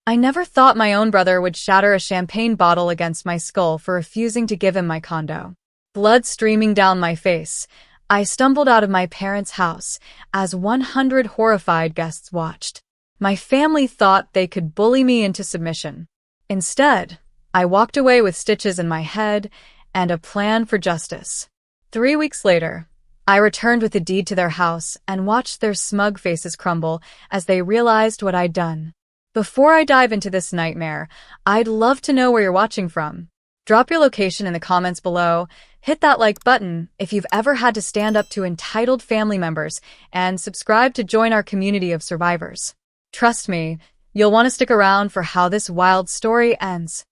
I never thought my own brother would shatter a champagne bottle against my skull for refusing to give him my condo. Blood streaming down my face, I stumbled out of my parents' house as 100 horrified guests watched. My family thought they could bully me into submission. Instead, I walked away with stitches in my head and a plan for justice. 3 weeks later, I returned with a deed to their house and watched their smug faces crumble as they realized what I'd done. Before I dive into this nightmare, I'd love to know where you're watching from. Drop your location in the comments below, hit that like button if you've ever had to stand up to entitled family members, and subscribe to join our community of survivors. Trust me, you'll want to stick around for how this wild story ends.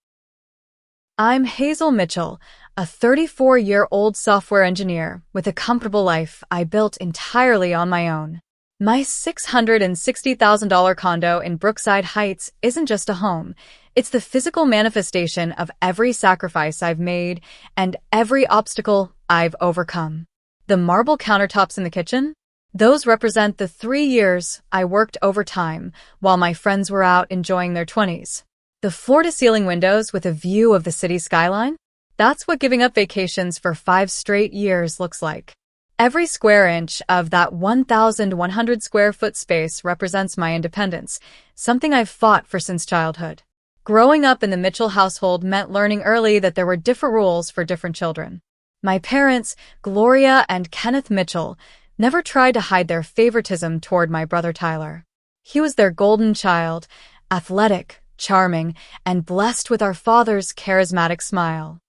I'm Hazel Mitchell, a 34-year-old software engineer with a comfortable life I built entirely on my own. My $660,000 condo in Brookside Heights isn't just a home. It's the physical manifestation of every sacrifice I've made and every obstacle I've overcome. The marble countertops in the kitchen? Those represent the 3 years I worked overtime while my friends were out enjoying their 20s. The floor-to-ceiling windows with a view of the city skyline? That's what giving up vacations for 5 straight years looks like. Every square inch of that 1,100 square foot space represents my independence, something I've fought for since childhood. Growing up in the Mitchell household meant learning early that there were different rules for different children. My parents, Gloria and Kenneth Mitchell, never tried to hide their favoritism toward my brother Tyler. He was their golden child, athletic, charming, and blessed with our father's charismatic smile.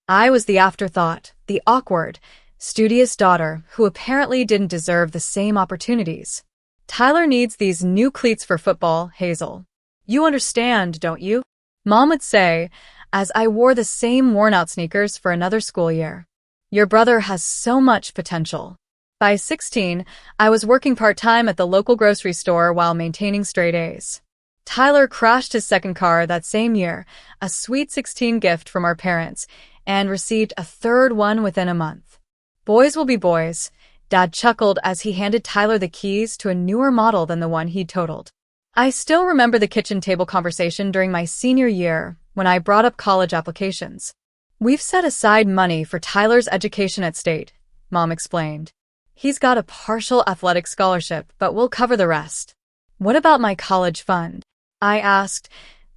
I was the afterthought, the awkward, studious daughter who apparently didn't deserve the same opportunities. Tyler needs these new cleats for football, Hazel. You understand, don't you? Mom would say, as I wore the same worn-out sneakers for another school year. Your brother has so much potential. By 16, I was working part-time at the local grocery store while maintaining straight A's. Tyler crashed his second car that same year, a sweet 16 gift from our parents, and received a third one within a month. Boys will be boys, Dad chuckled as he handed Tyler the keys to a newer model than the one he'd totaled. I still remember the kitchen table conversation during my senior year when I brought up college applications. We've set aside money for Tyler's education at State, Mom explained. He's got a partial athletic scholarship, but we'll cover the rest. What about my college fund? I asked,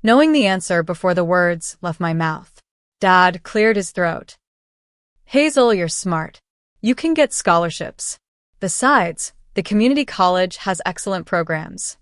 knowing the answer before the words left my mouth. Dad cleared his throat. Hazel, you're smart. You can get scholarships. Besides, the community college has excellent programs.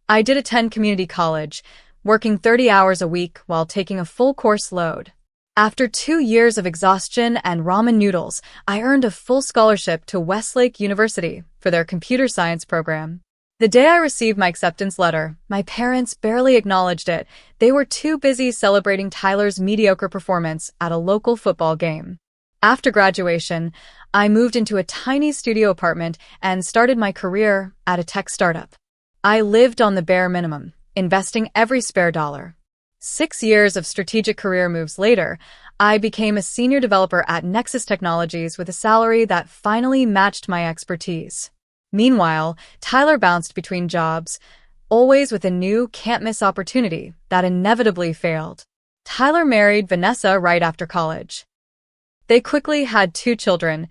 I did attend community college, working 30 hours a week while taking a full course load. After 2 years of exhaustion and ramen noodles, I earned a full scholarship to Westlake University for their computer science program. The day I received my acceptance letter, my parents barely acknowledged it. They were too busy celebrating Tyler's mediocre performance at a local football game. After graduation, I moved into a tiny studio apartment and started my career at a tech startup. I lived on the bare minimum, investing every spare dollar. 6 years of strategic career moves later, I became a senior developer at Nexus Technologies with a salary that finally matched my expertise. Meanwhile, Tyler bounced between jobs, always with a new can't-miss opportunity that inevitably failed. Tyler married Vanessa right after college. They quickly had 2 children,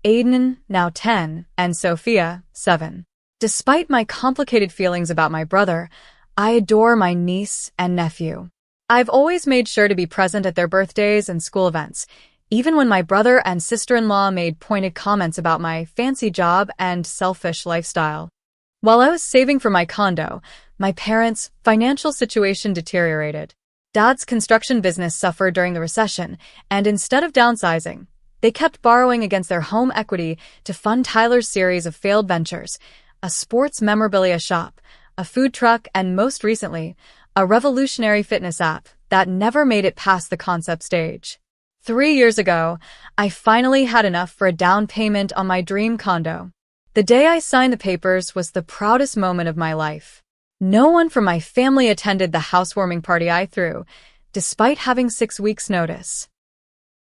Aiden, now 10, and Sophia, 7. Despite my complicated feelings about my brother, I adore my niece and nephew. I've always made sure to be present at their birthdays and school events, even when my brother and sister-in-law made pointed comments about my fancy job and selfish lifestyle. While I was saving for my condo, my parents' financial situation deteriorated. Dad's construction business suffered during the recession, and instead of downsizing, they kept borrowing against their home equity to fund Tyler's series of failed ventures, a sports memorabilia shop, a food truck, and most recently, a revolutionary fitness app that never made it past the concept stage. 3 years ago, I finally had enough for a down payment on my dream condo. The day I signed the papers was the proudest moment of my life. No one from my family attended the housewarming party I threw, despite having 6 weeks' notice.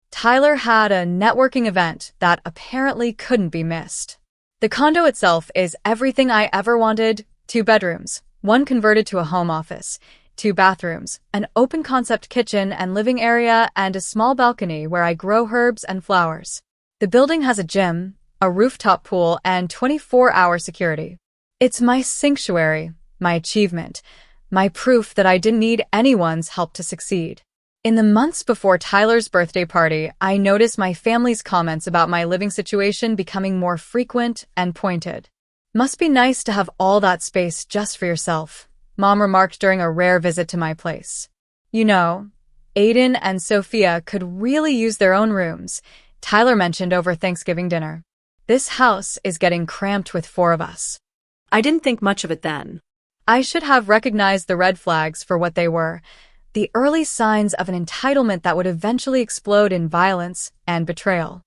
Tyler had a networking event that apparently couldn't be missed. The condo itself is everything I ever wanted: 2 bedrooms, 1 converted to a home office, 2 bathrooms, an open-concept kitchen and living area, and a small balcony where I grow herbs and flowers. The building has a gym, a rooftop pool, and 24-hour security. It's my sanctuary, my achievement, my proof that I didn't need anyone's help to succeed. In the months before Tyler's birthday party, I noticed my family's comments about my living situation becoming more frequent and pointed. "Must be nice to have all that space just for yourself," Mom remarked during a rare visit to my place. "You know, Aiden and Sophia could really use their own rooms," Tyler mentioned over Thanksgiving dinner. "This house is getting cramped with 4 of us." I didn't think much of it then. I should have recognized the red flags for what they were, the early signs of an entitlement that would eventually explode in violence and betrayal.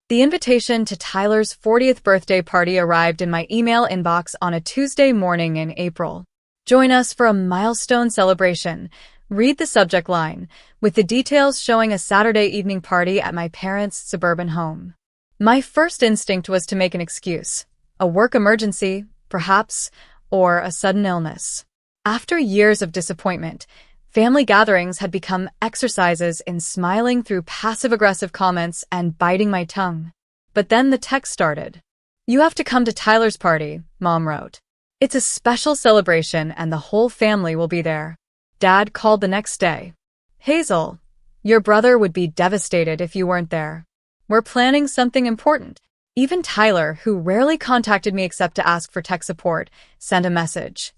The invitation to Tyler's 40th birthday party arrived in my email inbox on a Tuesday morning in April. "Join us for a milestone celebration." Read the subject line, with the details showing a Saturday evening party at my parents' suburban home. My first instinct was to make an excuse. A work emergency, perhaps, or a sudden illness. After years of disappointment, family gatherings had become exercises in smiling through passive-aggressive comments and biting my tongue. But then the text started. "You have to come to Tyler's party," Mom wrote. "It's a special celebration and the whole family will be there." Dad called the next day. "Hazel, your brother would be devastated if you weren't there. We're planning something important." Even Tyler, who rarely contacted me except to ask for tech support, sent a message.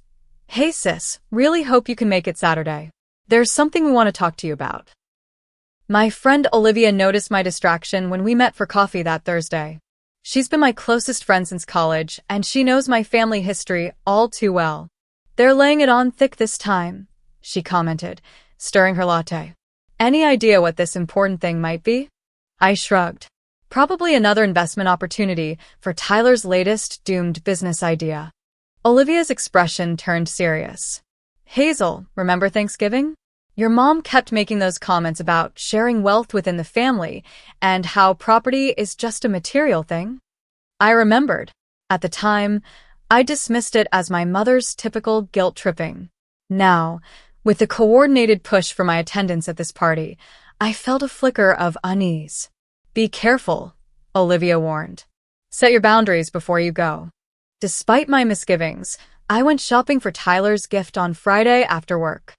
"Hey sis, really hope you can make it Saturday. There's something we want to talk to you about." My friend Olivia noticed my distraction when we met for coffee that Thursday. She's been my closest friend since college, and she knows my family history all too well. "They're laying it on thick this time," she commented, stirring her latte. "Any idea what this important thing might be?" I shrugged. "Probably another investment opportunity for Tyler's latest doomed business idea." Olivia's expression turned serious. "Hazel, remember Thanksgiving? Your mom kept making those comments about sharing wealth within the family and how property is just a material thing?" I remembered. At the time, I dismissed it as my mother's typical guilt-tripping. Now, with the coordinated push for my attendance at this party, I felt a flicker of unease. "Be careful," Olivia warned. "Set your boundaries before you go." Despite my misgivings, I went shopping for Tyler's gift on Friday after work.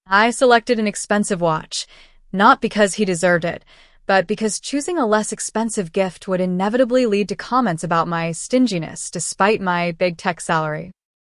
I selected an expensive watch, not because he deserved it, but because choosing a less expensive gift would inevitably lead to comments about my stinginess despite my big tech salary.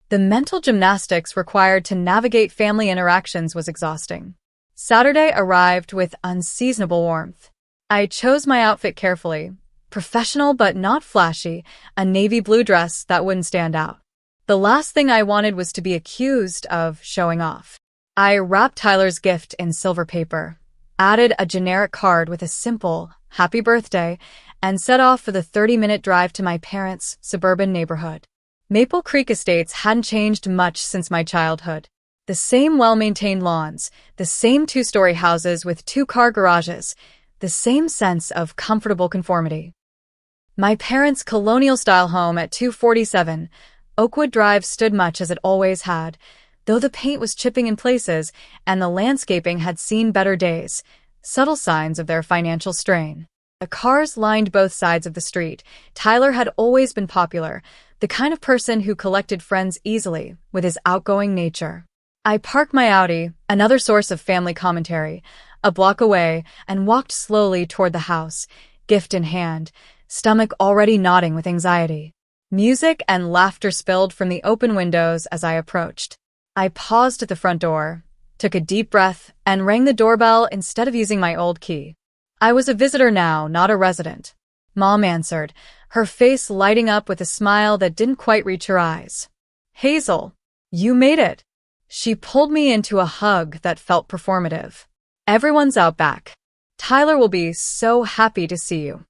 The mental gymnastics required to navigate family interactions was exhausting. Saturday arrived with unseasonable warmth. I chose my outfit carefully, professional but not flashy, a navy blue dress that wouldn't stand out. The last thing I wanted was to be accused of showing off. I wrapped Tyler's gift in silver paper, added a generic card with a simple, "Happy Birthday," and set off for the 30-minute drive to my parents' suburban neighborhood. Maple Creek Estates hadn't changed much since my childhood. The same well-maintained lawns, the same 2-story houses with 2-car garages, the same sense of comfortable conformity. My parents' colonial-style home at 247 Oakwood Drive stood much as it always had, though the paint was chipping in places and the landscaping had seen better days, subtle signs of their financial strain. The cars lined both sides of the street. Tyler had always been popular, the kind of person who collected friends easily with his outgoing nature. I parked my Audi, another source of family commentary, a block away and walked slowly toward the house, gift in hand, stomach already nodding with anxiety. Music and laughter spilled from the open windows as I approached. I paused at the front door, took a deep breath, and rang the doorbell instead of using my old key. I was a visitor now, not a resident. Mom answered, her face lighting up with a smile that didn't quite reach her eyes. "Hazel, you made it." She pulled me into a hug that felt performative. "Everyone's out back. Tyler will be so happy to see you."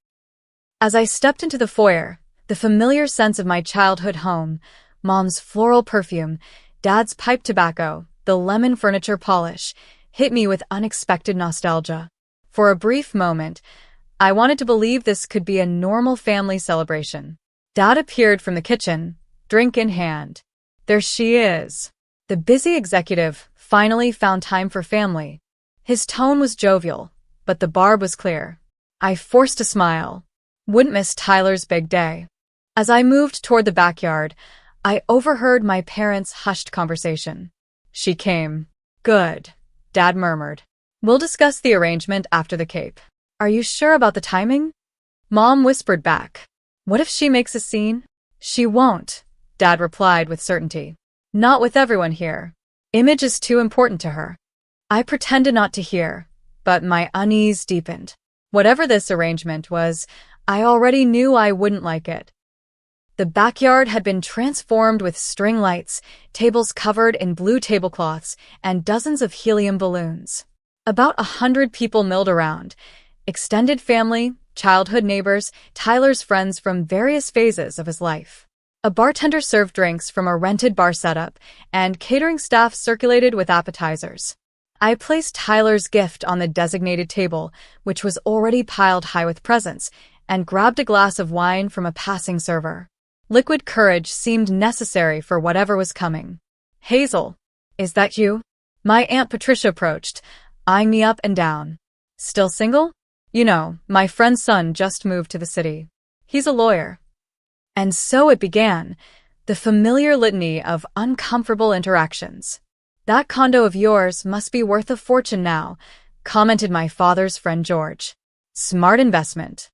As I stepped into the foyer, the familiar sense of my childhood home, Mom's floral perfume, Dad's pipe tobacco, the lemon furniture polish, hit me with unexpected nostalgia. For a brief moment, I wanted to believe this could be a normal family celebration. Dad appeared from the kitchen, drink in hand. "There she is." The busy executive finally found time for family. His tone was jovial, but the barb was clear. I forced a smile. Wouldn't miss Tyler's big day. As I moved toward the backyard, I overheard my parents' hushed conversation. She came. Good, Dad murmured. We'll discuss the arrangement after the Cape. Are you sure about the timing? Mom whispered back. What if she makes a scene? She won't, Dad replied with certainty. Not with everyone here. Image is too important to her. I pretended not to hear, but my unease deepened. Whatever this arrangement was, I already knew I wouldn't like it. The backyard had been transformed with string lights, tables covered in blue tablecloths, and dozens of helium balloons. About 100 people milled around. Extended family, childhood neighbors, Tyler's friends from various phases of his life. A bartender served drinks from a rented bar setup, and catering staff circulated with appetizers. I placed Tyler's gift on the designated table, which was already piled high with presents, and grabbed a glass of wine from a passing server. Liquid courage seemed necessary for whatever was coming. Hazel, is that you? My Aunt Patricia approached, eyeing me up and down. Still single? You know, my friend's son just moved to the city. He's a lawyer. And so it began, the familiar litany of uncomfortable interactions. That condo of yours must be worth a fortune now, commented my father's friend George. Smart investment.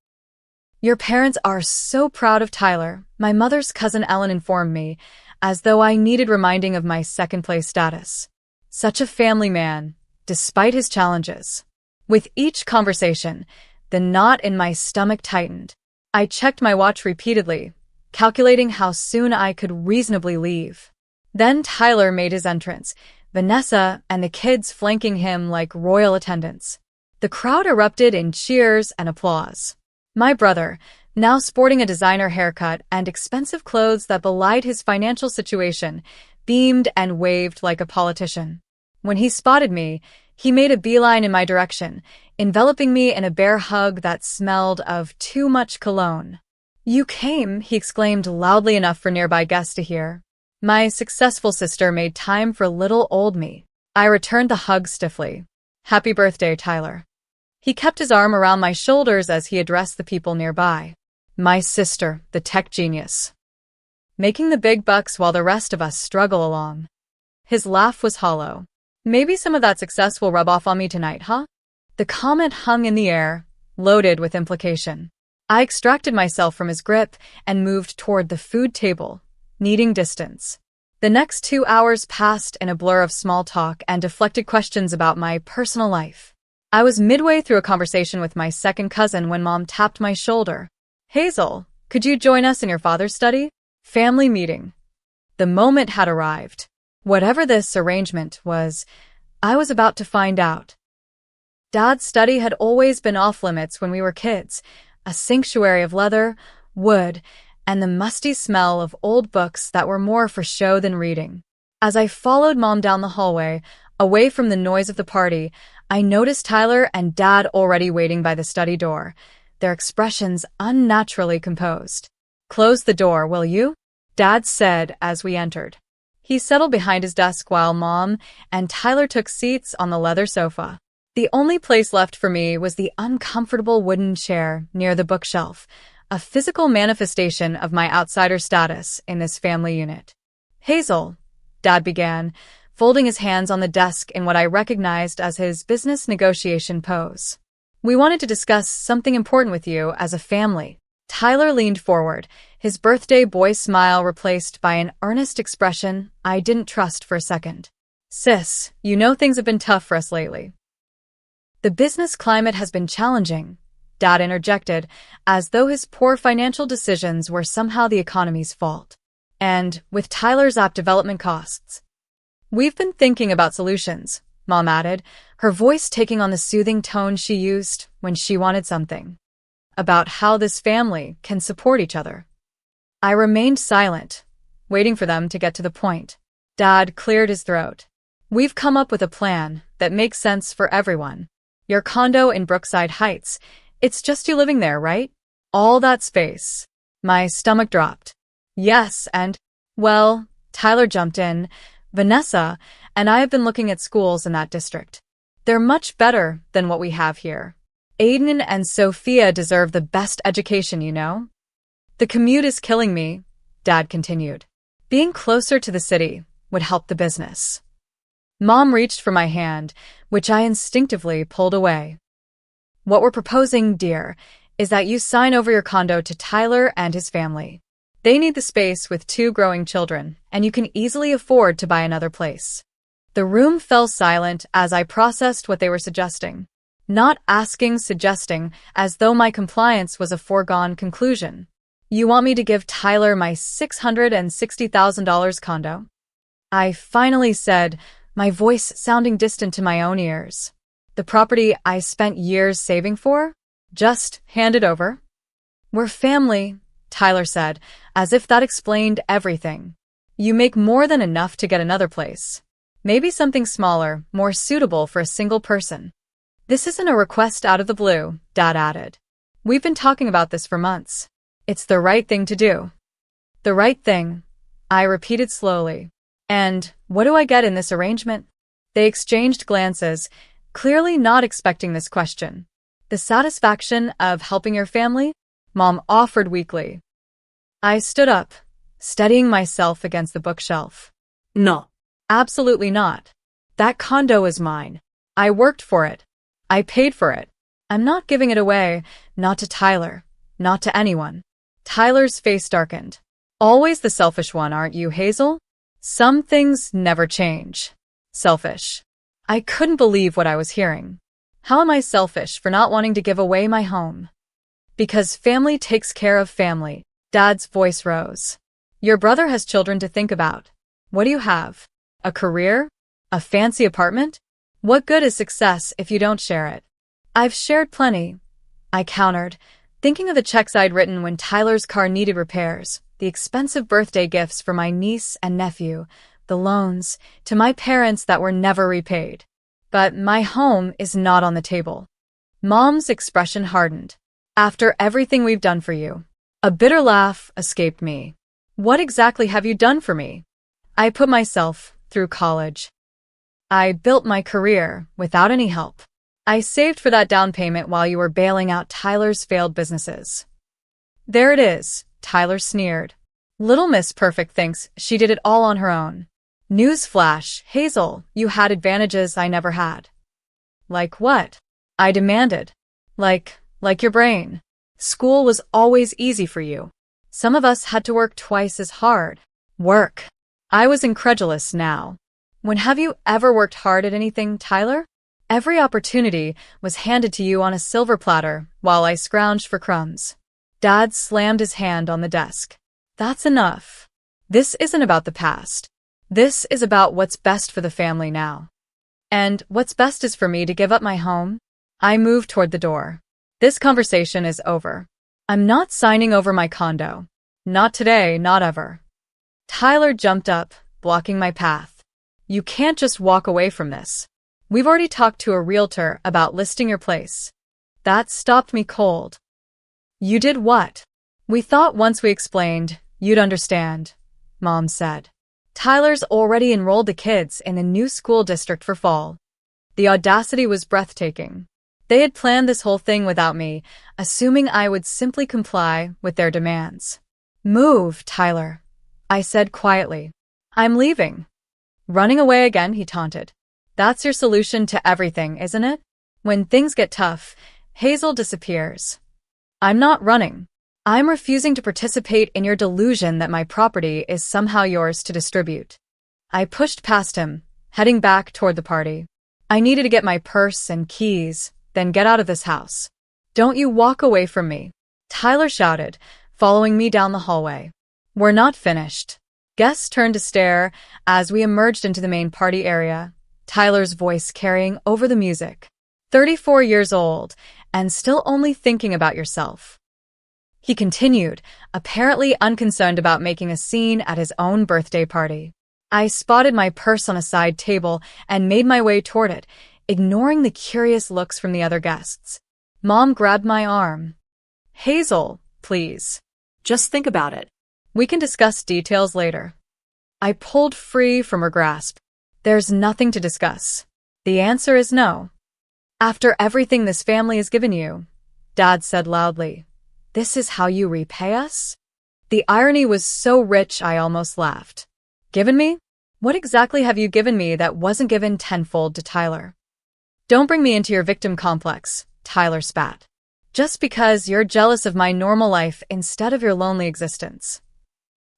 Your parents are so proud of Tyler, my mother's cousin Ellen informed me, as though I needed reminding of my second-place status. Such a family man, despite his challenges. With each conversation, the knot in my stomach tightened. I checked my watch repeatedly, calculating how soon I could reasonably leave. Then Tyler made his entrance, Vanessa and the kids flanking him like royal attendants. The crowd erupted in cheers and applause. My brother, now sporting a designer haircut and expensive clothes that belied his financial situation, beamed and waved like a politician. When he spotted me, he made a beeline in my direction, enveloping me in a bear hug that smelled of too much cologne. You came, he exclaimed loudly enough for nearby guests to hear. My successful sister made time for little old me. I returned the hug stiffly. Happy birthday, Tyler. He kept his arm around my shoulders as he addressed the people nearby. My sister, the tech genius. Making the big bucks while the rest of us struggle along. His laugh was hollow. Maybe some of that success will rub off on me tonight, huh? The comment hung in the air, loaded with implication. I extracted myself from his grip and moved toward the food table, needing distance. The next 2 hours passed in a blur of small talk and deflected questions about my personal life. I was midway through a conversation with my second cousin when Mom tapped my shoulder. Hazel, could you join us in your father's study? Family meeting. The moment had arrived. Whatever this arrangement was, I was about to find out. Dad's study had always been off-limits when we were kids, a sanctuary of leather, wood, and the musty smell of old books that were more for show than reading. As I followed Mom down the hallway, away from the noise of the party, I noticed Tyler and Dad already waiting by the study door, their expressions unnaturally composed. Close the door, will you? Dad said as we entered. He settled behind his desk while Mom and Tyler took seats on the leather sofa. The only place left for me was the uncomfortable wooden chair near the bookshelf, a physical manifestation of my outsider status in this family unit. Hazel, Dad began, folding his hands on the desk in what I recognized as his business negotiation pose. We wanted to discuss something important with you as a family. Tyler leaned forward, his birthday boy smile replaced by an earnest expression I didn't trust for a second. Sis, you know things have been tough for us lately. The business climate has been challenging, Dad interjected, as though his poor financial decisions were somehow the economy's fault. And, with Tyler's app development costs. We've been thinking about solutions, Mom added, her voice taking on the soothing tone she used when she wanted something. About how this family can support each other. I remained silent, waiting for them to get to the point. Dad cleared his throat. We've come up with a plan that makes sense for everyone. Your condo in Brookside Heights, it's just you living there, right? All that space. My stomach dropped. Yes, and, well, Tyler jumped in, Vanessa and I have been looking at schools in that district. They're much better than what we have here. Aiden and Sophia deserve the best education, you know? The commute is killing me, Dad continued. Being closer to the city would help the business. Mom reached for my hand, which I instinctively pulled away. What we're proposing, dear, is that you sign over your condo to Tyler and his family. They need the space with 2 growing children, and you can easily afford to buy another place. The room fell silent as I processed what they were suggesting. Not asking, suggesting, as though my compliance was a foregone conclusion. You want me to give Tyler my $660,000 condo? I finally said, my voice sounding distant to my own ears. The property I spent years saving for? Just hand it over? We're family, Tyler said, as if that explained everything. You make more than enough to get another place. Maybe something smaller, more suitable for a single person. This isn't a request out of the blue, Dad added. We've been talking about this for months. It's the right thing to do. The right thing, I repeated slowly. And what do I get in this arrangement? They exchanged glances, clearly not expecting this question. The satisfaction of helping your family? Mom offered weakly. I stood up, steadying myself against the bookshelf. No. Absolutely not. That condo is mine. I worked for it. I paid for it. I'm not giving it away, not to Tyler, not to anyone. Tyler's face darkened. Always the selfish one, aren't you, Hazel? Some things never change. Selfish. I couldn't believe what I was hearing. How am I selfish for not wanting to give away my home? Because family takes care of family. Dad's voice rose. Your brother has children to think about. What do you have? A career? A fancy apartment? What good is success if you don't share it? I've shared plenty, I countered, thinking of the checks I'd written when Tyler's car needed repairs, the expensive birthday gifts for my niece and nephew, the loans to my parents that were never repaid. But my home is not on the table. Mom's expression hardened. After everything we've done for you. A bitter laugh escaped me. What exactly have you done for me? I put myself through college. I built my career without any help. I saved for that down payment while you were bailing out Tyler's failed businesses. There it is, Tyler sneered. Little Miss Perfect thinks she did it all on her own. Newsflash, Hazel, you had advantages I never had. Like what? I demanded. Like your brain. School was always easy for you. Some of us had to work twice as hard. Work. I was incredulous now. When have you ever worked hard at anything, Tyler? Every opportunity was handed to you on a silver platter while I scrounged for crumbs. Dad slammed his hand on the desk. That's enough. This isn't about the past. This is about what's best for the family now. And what's best is for me to give up my home. I moved toward the door. This conversation is over. I'm not signing over my condo. Not today, not ever. Tyler jumped up, blocking my path. You can't just walk away from this. We've already talked to a realtor about listing your place. That stopped me cold. You did what? We thought once we explained, you'd understand, Mom said. Tyler's already enrolled the kids in a new school district for fall. The audacity was breathtaking. They had planned this whole thing without me, assuming I would simply comply with their demands. Move, Tyler, I said quietly. I'm leaving. Running away again, he taunted. That's your solution to everything, isn't it? When things get tough, Hazel disappears. I'm not running. I'm refusing to participate in your delusion that my property is somehow yours to distribute. I pushed past him, heading back toward the party. I needed to get my purse and keys, then get out of this house. Don't you walk away from me, Tyler shouted, following me down the hallway. We're not finished. Guests turned to stare as we emerged into the main party area, Tyler's voice carrying over the music. 34 years old, and still only thinking about yourself. He continued, apparently unconcerned about making a scene at his own birthday party. I spotted my purse on a side table and made my way toward it, ignoring the curious looks from the other guests. Mom grabbed my arm. Hazel, please. Just think about it. We can discuss details later. I pulled free from her grasp. There's nothing to discuss. The answer is no. After everything this family has given you, Dad said loudly, this is how you repay us? The irony was so rich I almost laughed. Given me? What exactly have you given me that wasn't given tenfold to Tyler? Don't bring me into your victim complex, Tyler spat. Just because you're jealous of my normal life instead of your lonely existence.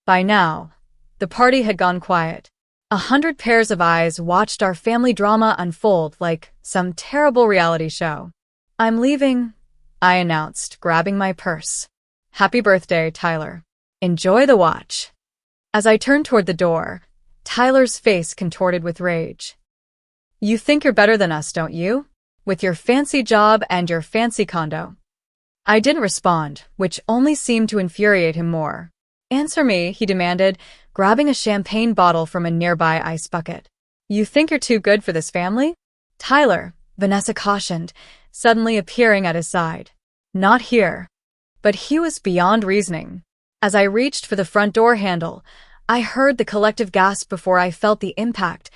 By now, the party had gone quiet. 100 pairs of eyes watched our family drama unfold like some terrible reality show. I'm leaving, I announced, grabbing my purse. Happy birthday, Tyler. Enjoy the watch. As I turned toward the door, Tyler's face contorted with rage. You think you're better than us, don't you? With your fancy job and your fancy condo. I didn't respond, which only seemed to infuriate him more. Answer me, he demanded, grabbing a champagne bottle from a nearby ice bucket. You think you're too good for this family? Tyler, Vanessa cautioned, suddenly appearing at his side. Not here. But he was beyond reasoning. As I reached for the front door handle, I heard the collective gasp before I felt the impact,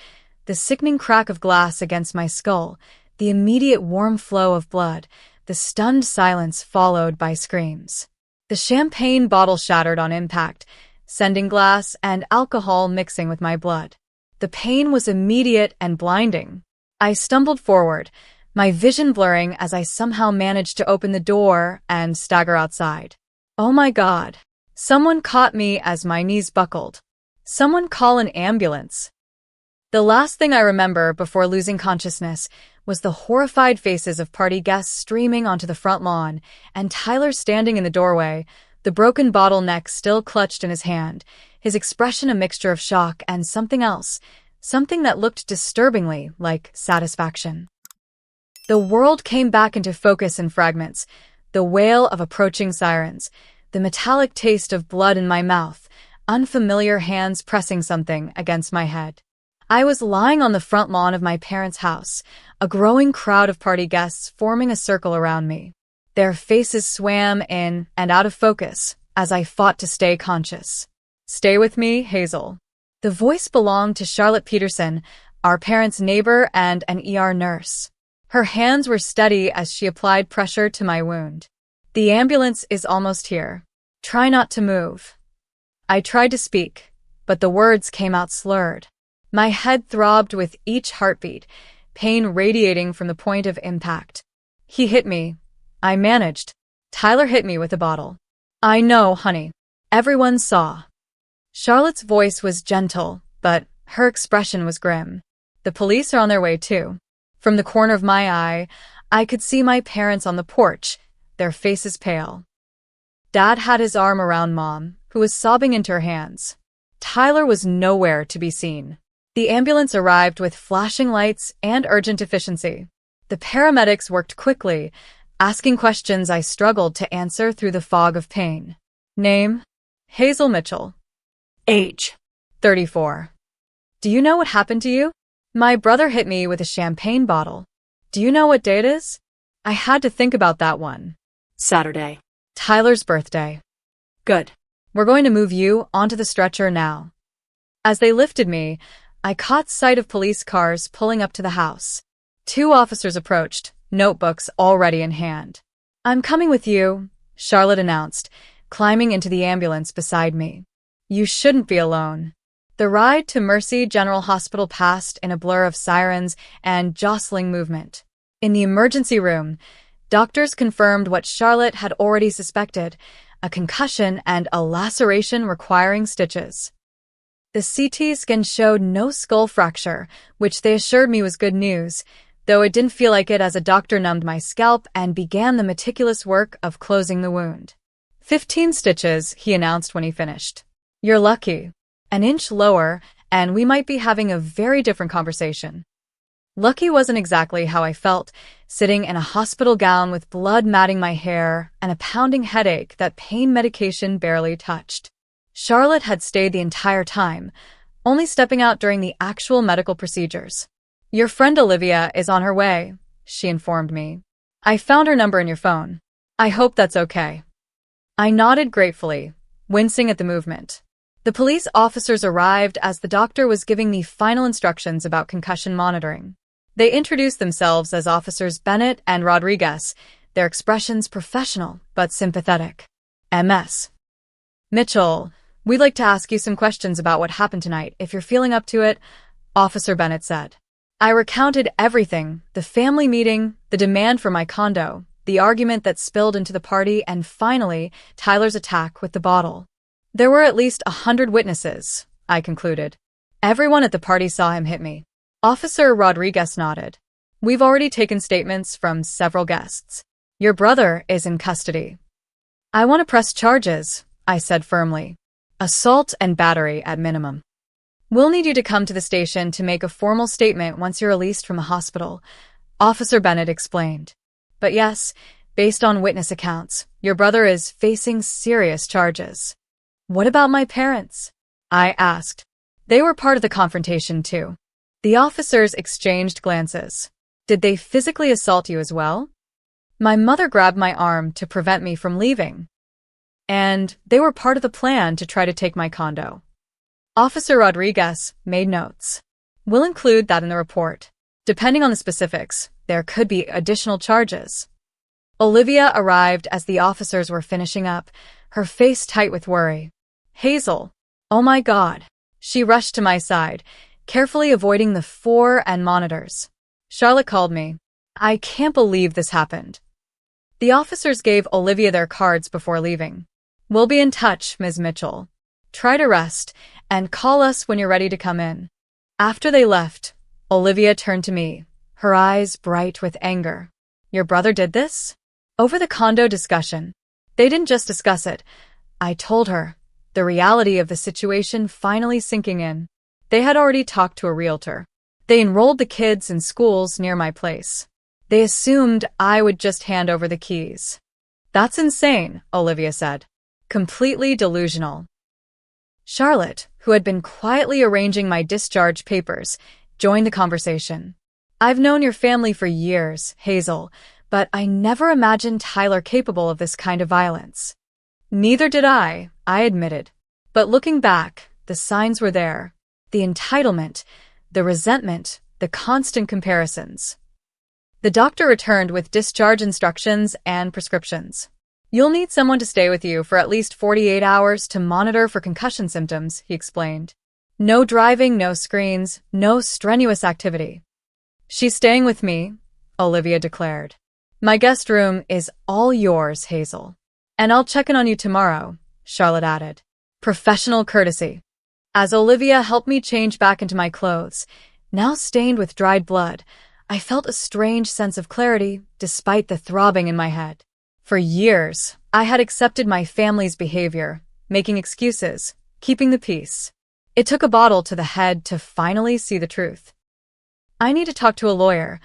the sickening crack of glass against my skull, the immediate warm flow of blood, the stunned silence followed by screams. The champagne bottle shattered on impact, sending glass and alcohol mixing with my blood. The pain was immediate and blinding. I stumbled forward, my vision blurring as I somehow managed to open the door and stagger outside. Oh my God. Someone caught me as my knees buckled. Someone call an ambulance. The last thing I remember before losing consciousness was the horrified faces of party guests streaming onto the front lawn and Tyler standing in the doorway, the broken bottle neck still clutched in his hand, his expression a mixture of shock and something else, something that looked disturbingly like satisfaction. The world came back into focus in fragments, the wail of approaching sirens, the metallic taste of blood in my mouth, unfamiliar hands pressing something against my head. I was lying on the front lawn of my parents' house, a growing crowd of party guests forming a circle around me. Their faces swam in and out of focus as I fought to stay conscious. Stay with me, Hazel. The voice belonged to Charlotte Peterson, our parents' neighbor and an ER nurse. Her hands were steady as she applied pressure to my wound. The ambulance is almost here. Try not to move. I tried to speak, but the words came out slurred. My head throbbed with each heartbeat, pain radiating from the point of impact. He hit me. I managed. Tyler hit me with a bottle. I know, honey. Everyone saw. Charlotte's voice was gentle, but her expression was grim. The police are on their way too. From the corner of my eye, I could see my parents on the porch, their faces pale. Dad had his arm around Mom, who was sobbing into her hands. Tyler was nowhere to be seen. The ambulance arrived with flashing lights and urgent efficiency. The paramedics worked quickly, asking questions I struggled to answer through the fog of pain. Name? Hazel Mitchell. Age? 34. Do you know what happened to you? My brother hit me with a champagne bottle. Do you know what day it is? I had to think about that one. Saturday. Tyler's birthday. Good. We're going to move you onto the stretcher now. As they lifted me, I caught sight of police cars pulling up to the house. 2 officers approached, notebooks already in hand. I'm coming with you, Charlotte announced, climbing into the ambulance beside me. You shouldn't be alone. The ride to Mercy General Hospital passed in a blur of sirens and jostling movement. In the emergency room, doctors confirmed what Charlotte had already suspected, a concussion and a laceration requiring stitches. The CT scan showed no skull fracture, which they assured me was good news, though it didn't feel like it as a doctor numbed my scalp and began the meticulous work of closing the wound. 15 stitches, he announced when he finished. You're lucky. An inch lower, and we might be having a very different conversation. Lucky wasn't exactly how I felt, sitting in a hospital gown with blood matting my hair and a pounding headache that pain medication barely touched. Charlotte had stayed the entire time, only stepping out during the actual medical procedures. Your friend Olivia is on her way, she informed me. I found her number in your phone. I hope that's okay. I nodded gratefully, wincing at the movement. The police officers arrived as the doctor was giving me final instructions about concussion monitoring. They introduced themselves as Officers Bennett and Rodriguez, their expressions professional but sympathetic. MS. Mitchell, we'd like to ask you some questions about what happened tonight, if you're feeling up to it, Officer Bennett said. I recounted everything, the family meeting, the demand for my condo, the argument that spilled into the party, and finally, Tyler's attack with the bottle. There were at least 100 witnesses, I concluded. Everyone at the party saw him hit me. Officer Rodriguez nodded. We've already taken statements from several guests. Your brother is in custody. I want to press charges, I said firmly. Assault and battery at minimum. We'll need you to come to the station to make a formal statement once you're released from the hospital, Officer Bennett explained. But yes, based on witness accounts, your brother is facing serious charges. What about my parents? I asked. They were part of the confrontation too. The officers exchanged glances. Did they physically assault you as well? My mother grabbed my arm to prevent me from leaving. And they were part of the plan to try to take my condo. Officer Rodriguez made notes. We'll include that in the report. Depending on the specifics, there could be additional charges. Olivia arrived as the officers were finishing up, her face tight with worry. Hazel. Oh my God. She rushed to my side, carefully avoiding the 4 and monitors. Charlotte called me. I can't believe this happened. The officers gave Olivia their cards before leaving. We'll be in touch, Ms. Mitchell. Try to rest, and call us when you're ready to come in. After they left, Olivia turned to me, her eyes bright with anger. Your brother did this? Over the condo discussion. They didn't just discuss it. I told her, the reality of the situation finally sinking in. They had already talked to a realtor. They enrolled the kids in schools near my place. They assumed I would just hand over the keys. That's insane, Olivia said. Completely delusional. Charlotte, who had been quietly arranging my discharge papers, joined the conversation. I've known your family for years, Hazel, but I never imagined Tyler capable of this kind of violence. Neither did I admitted. But looking back, the signs were there. The entitlement, the resentment, the constant comparisons. The doctor returned with discharge instructions and prescriptions. You'll need someone to stay with you for at least 48 hours to monitor for concussion symptoms, he explained. No driving, no screens, no strenuous activity. She's staying with me, Olivia declared. My guest room is all yours, Hazel. And I'll check in on you tomorrow, Charlotte added. Professional courtesy. As Olivia helped me change back into my clothes, now stained with dried blood, I felt a strange sense of clarity despite the throbbing in my head. For years, I had accepted my family's behavior, making excuses, keeping the peace. It took a bottle to the head to finally see the truth. I need to talk to a lawyer,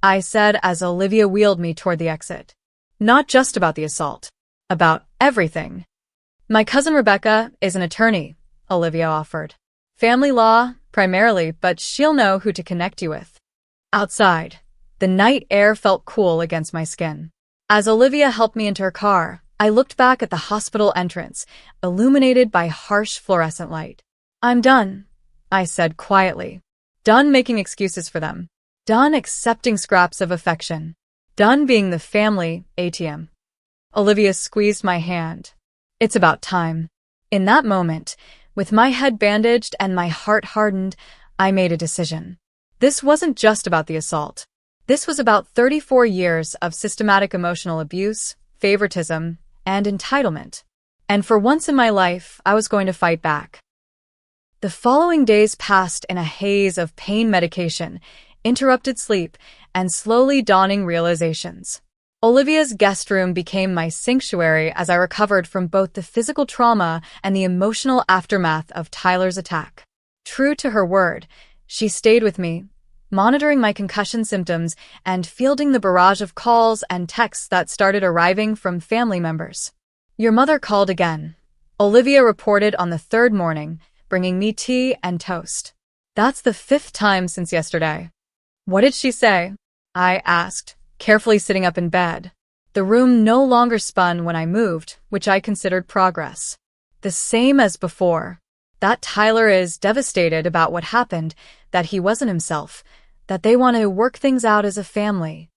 I said as Olivia wheeled me toward the exit. Not just about the assault. About everything. My cousin Rebecca is an attorney, Olivia offered. Family law, primarily, but she'll know who to connect you with. Outside, the night air felt cool against my skin. As Olivia helped me into her car, I looked back at the hospital entrance, illuminated by harsh fluorescent light. I'm done, I said quietly. Done making excuses for them. Done accepting scraps of affection. Done being the family ATM. Olivia squeezed my hand. It's about time. In that moment, with my head bandaged and my heart hardened, I made a decision. This wasn't just about the assault. This was about 34 years of systematic emotional abuse, favoritism, and entitlement. And for once in my life, I was going to fight back. The following days passed in a haze of pain medication, interrupted sleep, and slowly dawning realizations. Olivia's guest room became my sanctuary as I recovered from both the physical trauma and the emotional aftermath of Tyler's attack. True to her word, she stayed with me, monitoring my concussion symptoms and fielding the barrage of calls and texts that started arriving from family members. Your mother called again. Olivia reported on the third morning, bringing me tea and toast. That's the 5th time since yesterday. What did she say? I asked, carefully sitting up in bed. The room no longer spun when I moved, which I considered progress. The same as before. That Tyler is devastated about what happened, that he wasn't himself, that they want to work things out as a family.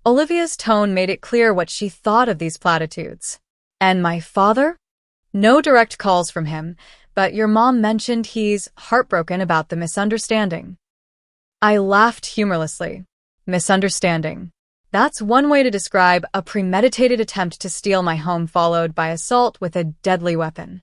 Olivia's tone made it clear what she thought of these platitudes. And my father? No direct calls from him, but your mom mentioned he's heartbroken about the misunderstanding. I laughed humorlessly. Misunderstanding. That's one way to describe a premeditated attempt to steal my home followed by assault with a deadly weapon.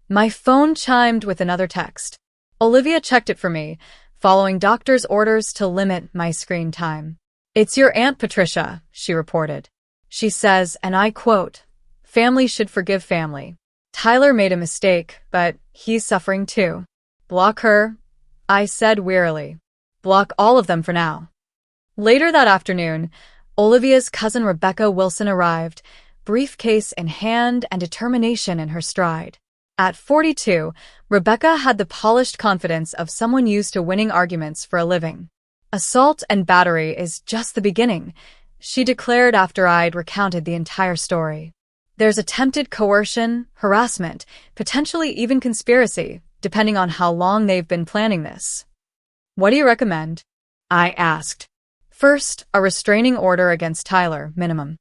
My phone chimed with another text. Olivia checked it for me, following doctor's orders to limit my screen time. It's your Aunt Patricia, she reported. She says, and I quote, family should forgive family. Tyler made a mistake, but he's suffering too. Block her, I said wearily. Block all of them for now. Later that afternoon, Olivia's cousin Rebecca Wilson arrived, briefcase in hand and determination in her stride. At 42, Rebecca had the polished confidence of someone used to winning arguments for a living. Assault and battery is just the beginning, she declared after I'd recounted the entire story. There's attempted coercion, harassment, potentially even conspiracy, depending on how long they've been planning this. What do you recommend? I asked. First, a restraining order against Tyler, minimum.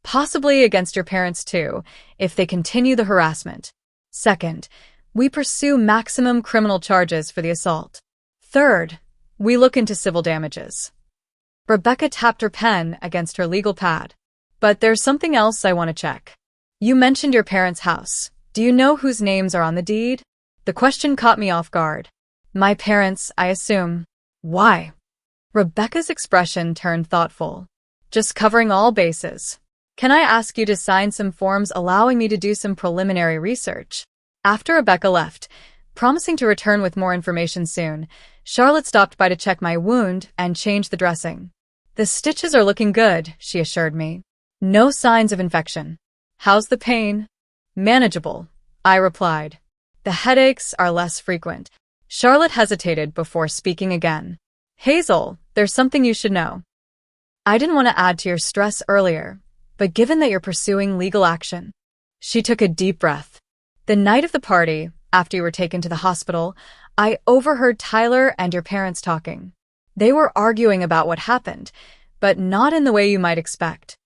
Possibly against your parents too, if they continue the harassment. Second, we pursue maximum criminal charges for the assault. Third, we look into civil damages. Rebecca tapped her pen against her legal pad. But there's something else I want to check. You mentioned your parents' house. Do you know whose names are on the deed? The question caught me off guard. My parents, I assume. Why? Rebecca's expression turned thoughtful. Just covering all bases. Can I ask you to sign some forms allowing me to do some preliminary research? After Rebecca left, promising to return with more information soon, Charlotte stopped by to check my wound and change the dressing. The stitches are looking good, she assured me. No signs of infection. How's the pain? Manageable, I replied. The headaches are less frequent. Charlotte hesitated before speaking again. Hazel, there's something you should know. I didn't want to add to your stress earlier, but given that you're pursuing legal action. She took a deep breath. The night of the party, after you were taken to the hospital, I overheard Tyler and your parents talking. They were arguing about what happened, but not in the way you might expect.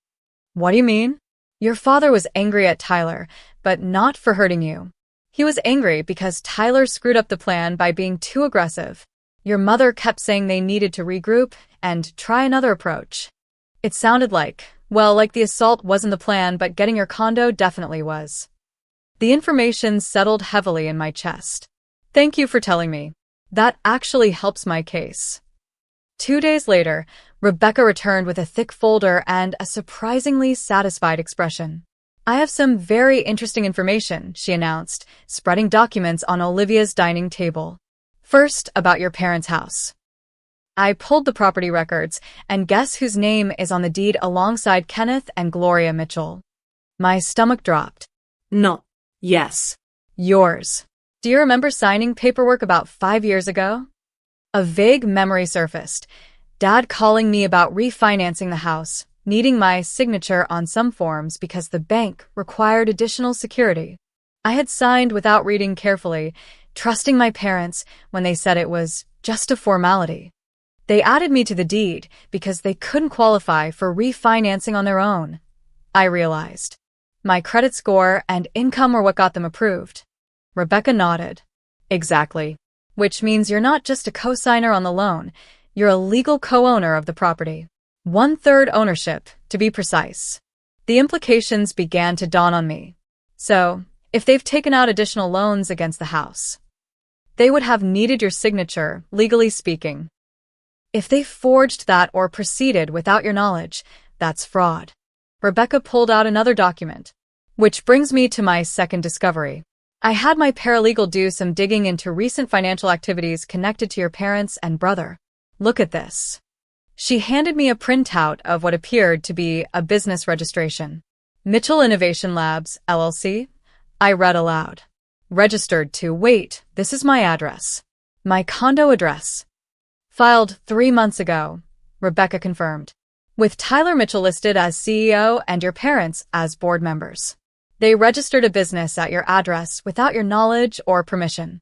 What do you mean? Your father was angry at Tyler, but not for hurting you. He was angry because Tyler screwed up the plan by being too aggressive. Your mother kept saying they needed to regroup and try another approach. It sounded like the assault wasn't the plan, but getting your condo definitely was. The information settled heavily in my chest. Thank you for telling me. That actually helps my case. 2 days later, Rebecca returned with a thick folder and a surprisingly satisfied expression. I have some very interesting information, she announced, spreading documents on Olivia's dining table. First, about your parents' house. I pulled the property records, and guess whose name is on the deed alongside Kenneth and Gloria Mitchell? My stomach dropped. No. Yes. Yours. Do you remember signing paperwork about 5 years ago? A vague memory surfaced. Dad calling me about refinancing the house, needing my signature on some forms because the bank required additional security. I had signed without reading carefully, trusting my parents when they said it was just a formality. They added me to the deed because they couldn't qualify for refinancing on their own. I realized. My credit score and income were what got them approved. Rebecca nodded. Exactly. Which means you're not just a co-signer on the loan, you're a legal co-owner of the property. 1/3 ownership, to be precise. The implications began to dawn on me. So, if they've taken out additional loans against the house, they would have needed your signature, legally speaking. If they forged that or proceeded without your knowledge, that's fraud. Rebecca pulled out another document. Which brings me to my second discovery. I had my paralegal do some digging into recent financial activities connected to your parents and brother. Look at this. She handed me a printout of what appeared to be a business registration. Mitchell Innovation Labs, LLC? I read aloud. Registered to, wait, this is my address. My condo address. Filed 3 months ago, Rebecca confirmed. With Tyler Mitchell listed as CEO and your parents as board members. They registered a business at your address without your knowledge or permission.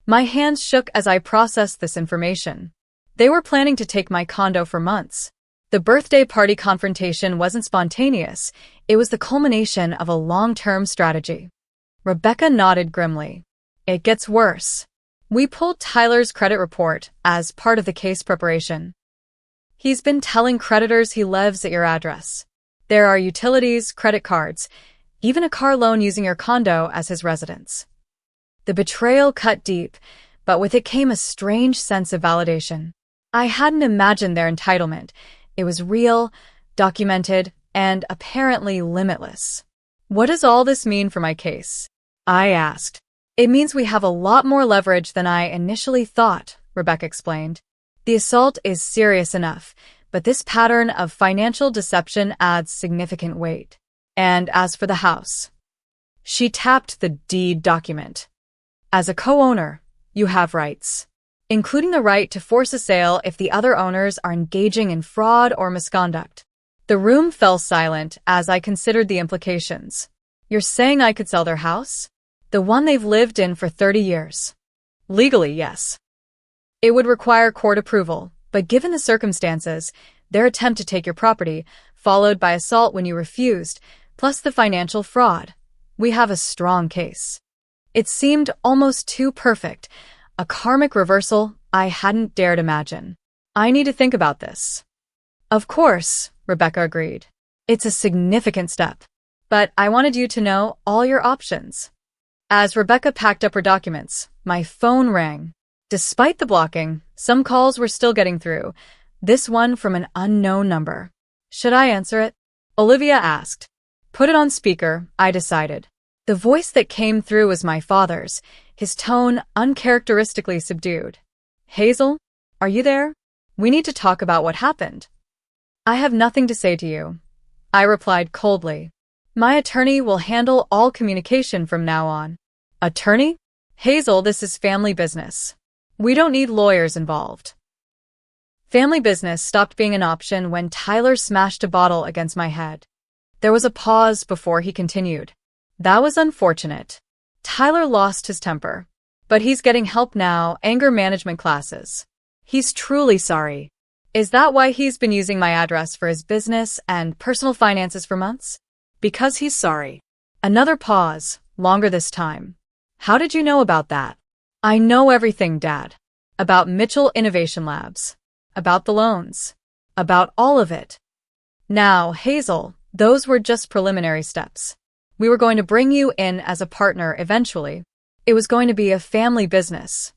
My hands shook as I processed this information. They were planning to take my condo for months. The birthday party confrontation wasn't spontaneous, it was the culmination of a long-term strategy. Rebecca nodded grimly. It gets worse. We pulled Tyler's credit report as part of the case preparation. He's been telling creditors he lives at your address. There are utilities, credit cards, even a car loan using your condo as his residence. The betrayal cut deep, but with it came a strange sense of validation. I hadn't imagined their entitlement. It was real, documented, and apparently limitless. What does all this mean for my case? I asked. It means we have a lot more leverage than I initially thought, Rebecca explained. The assault is serious enough, but this pattern of financial deception adds significant weight. And as for the house, she tapped the deed document. As a co-owner, you have rights, including the right to force a sale if the other owners are engaging in fraud or misconduct. The room fell silent as I considered the implications. You're saying I could sell their house? The one they've lived in for 30 years. Legally, yes. It would require court approval, but given the circumstances, their attempt to take your property, followed by assault when you refused, plus the financial fraud, we have a strong case. It seemed almost too perfect, a karmic reversal I hadn't dared imagine. I need to think about this. Of course, Rebecca agreed. It's a significant step, but I wanted you to know all your options. As Rebecca packed up her documents, my phone rang. Despite the blocking, some calls were still getting through, this one from an unknown number. Should I answer it? Olivia asked. Put it on speaker, I decided. The voice that came through was my father's, his tone uncharacteristically subdued. Hazel, are you there? We need to talk about what happened. I have nothing to say to you, I replied coldly. My attorney will handle all communication from now on. Attorney? Hazel, this is family business. We don't need lawyers involved. Family business stopped being an option when Tyler smashed a bottle against my head. There was a pause before he continued. That was unfortunate. Tyler lost his temper. But he's getting help now, anger management classes. He's truly sorry. Is that why he's been using my address for his business and personal finances for months? Because he's sorry. Another pause, longer this time. How did you know about that? I know everything, Dad. About Mitchell Innovation Labs. About the loans. About all of it. Now, Hazel, those were just preliminary steps. We were going to bring you in as a partner eventually. It was going to be a family business.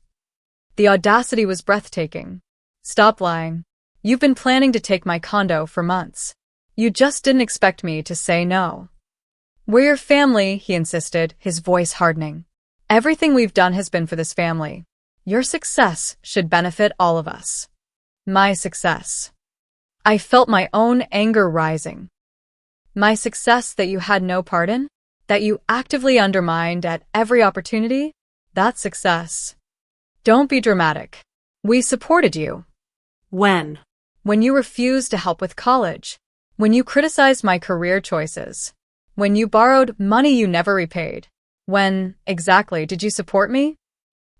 The audacity was breathtaking. Stop lying. You've been planning to take my condo for months. You just didn't expect me to say no. We're your family, he insisted, his voice hardening. Everything we've done has been for this family. Your success should benefit all of us. My success. I felt my own anger rising. My success that you had no part in? That you actively undermined at every opportunity? That's success. Don't be dramatic. We supported you. When? When you refused to help with college. When you criticized my career choices. When you borrowed money you never repaid. When, exactly, did you support me?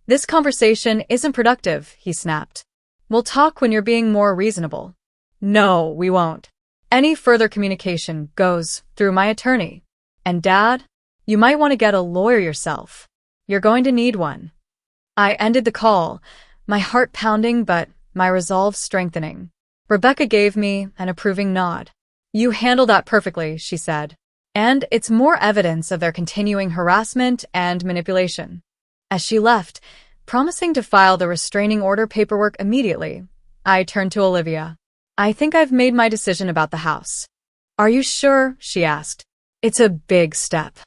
This conversation isn't productive, he snapped. We'll talk when you're being more reasonable. No, we won't. Any further communication goes through my attorney. And Dad, you might want to get a lawyer yourself. You're going to need one. I ended the call, my heart pounding but my resolve strengthening. Rebecca gave me an approving nod. You handled that perfectly, she said. And it's more evidence of their continuing harassment and manipulation. As she left, promising to file the restraining order paperwork immediately, I turned to Olivia. I think I've made my decision about the house. Are you sure? She asked. It's a big step.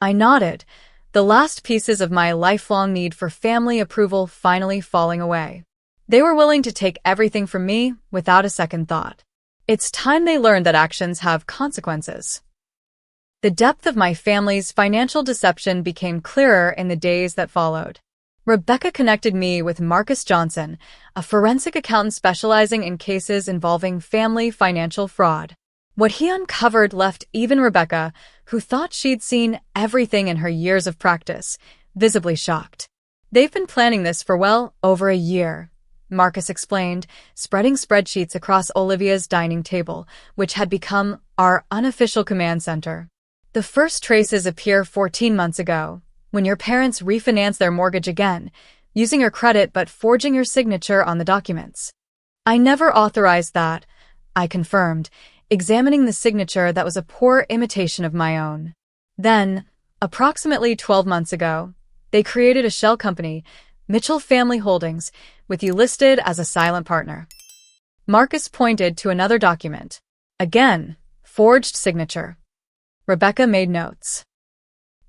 I nodded, the last pieces of my lifelong need for family approval finally falling away. They were willing to take everything from me without a second thought. It's time they learned that actions have consequences. The depth of my family's financial deception became clearer in the days that followed. Rebecca connected me with Marcus Johnson, a forensic accountant specializing in cases involving family financial fraud. What he uncovered left even Rebecca, who thought she'd seen everything in her years of practice, visibly shocked. They've been planning this for well over a year, Marcus explained, spreading spreadsheets across Olivia's dining table, which had become our unofficial command center. The first traces appear 14 months ago, when your parents refinanced their mortgage again, using your credit but forging your signature on the documents. I never authorized that, I confirmed, examining the signature that was a poor imitation of my own. Then, approximately 12 months ago, they created a shell company, Mitchell Family Holdings, with you listed as a silent partner. Marcus pointed to another document. Again, forged signature. Rebecca made notes.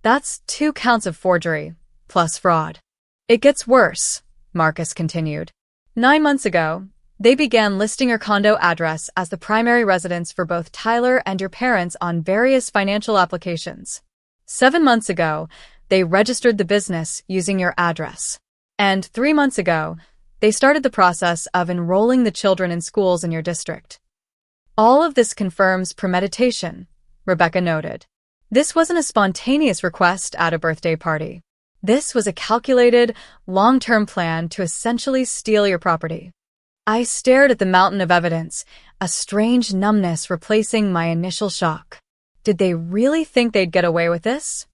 That's 2 counts of forgery, plus fraud. It gets worse, Marcus continued. 9 months ago, they began listing your condo address as the primary residence for both Tyler and your parents on various financial applications. 7 months ago, they registered the business using your address. And 3 months ago, they started the process of enrolling the children in schools in your district. All of this confirms premeditation, Rebecca noted. This wasn't a spontaneous request at a birthday party. This was a calculated, long-term plan to essentially steal your property. I stared at the mountain of evidence, a strange numbness replacing my initial shock. Did they really think they'd get away with this?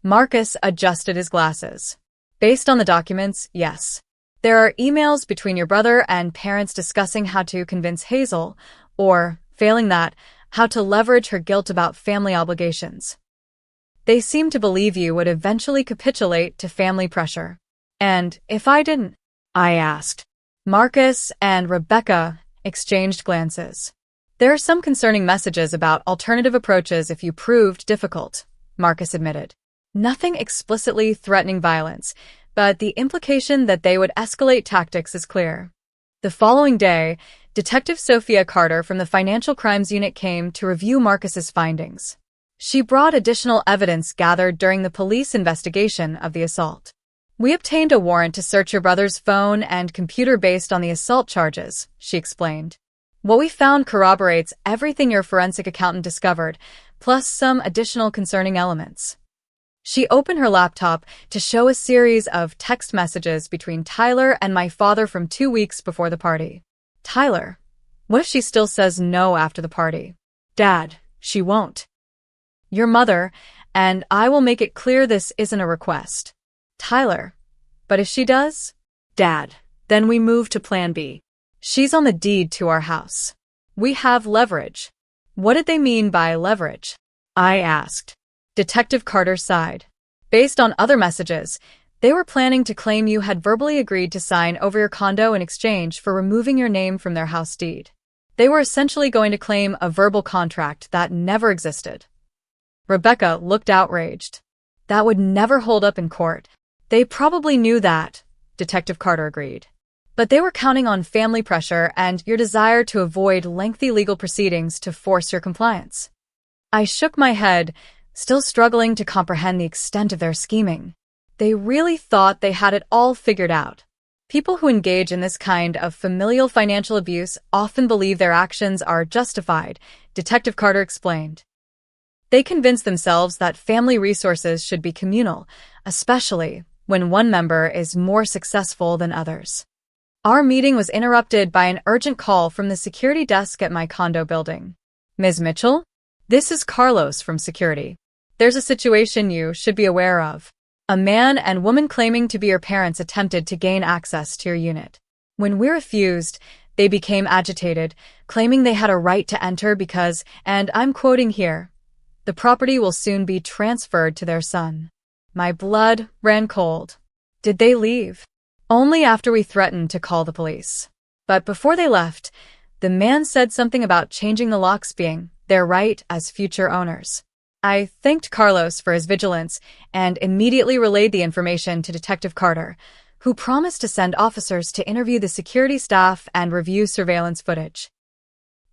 Marcus adjusted his glasses. Based on the documents, yes. There are emails between your brother and parents discussing how to convince Hazel, or, failing that, how to leverage her guilt about family obligations. They seem to believe you would eventually capitulate to family pressure. And if I didn't? I asked. Marcus and Rebecca exchanged glances. There are some concerning messages about alternative approaches if you proved difficult, Marcus admitted. Nothing explicitly threatening violence, but the implication that they would escalate tactics is clear. The following day, Detective Sophia Carter from the Financial Crimes Unit came to review Marcus's findings. She brought additional evidence gathered during the police investigation of the assault. We obtained a warrant to search your brother's phone and computer based on the assault charges, she explained. What we found corroborates everything your forensic accountant discovered, plus some additional concerning elements. She opened her laptop to show a series of text messages between Tyler and my father from 2 weeks before the party. Tyler, what if she still says no after the party? Dad, she won't. Your mother, and I will make it clear this isn't a request. Tyler, but if she does? Dad, then we move to Plan B. She's on the deed to our house. We have leverage. What did they mean by leverage? I asked. Detective Carter sighed. Based on other messages, they were planning to claim you had verbally agreed to sign over your condo in exchange for removing your name from their house deed. They were essentially going to claim a verbal contract that never existed. Rebecca looked outraged. That would never hold up in court. They probably knew that, Detective Carter agreed. But they were counting on family pressure and your desire to avoid lengthy legal proceedings to force your compliance. I shook my head, still struggling to comprehend the extent of their scheming. They really thought they had it all figured out. People who engage in this kind of familial financial abuse often believe their actions are justified, Detective Carter explained. They convince themselves that family resources should be communal, especially when one member is more successful than others. Our meeting was interrupted by an urgent call from the security desk at my condo building. Ms. Mitchell? This is Carlos from security. There's a situation you should be aware of. A man and woman claiming to be your parents attempted to gain access to your unit. When we refused, they became agitated, claiming they had a right to enter because, and I'm quoting here, the property will soon be transferred to their son. My blood ran cold. Did they leave? Only after we threatened to call the police. But before they left, the man said something about changing the locks being their right as future owners. I thanked Carlos for his vigilance and immediately relayed the information to Detective Carter, who promised to send officers to interview the security staff and review surveillance footage.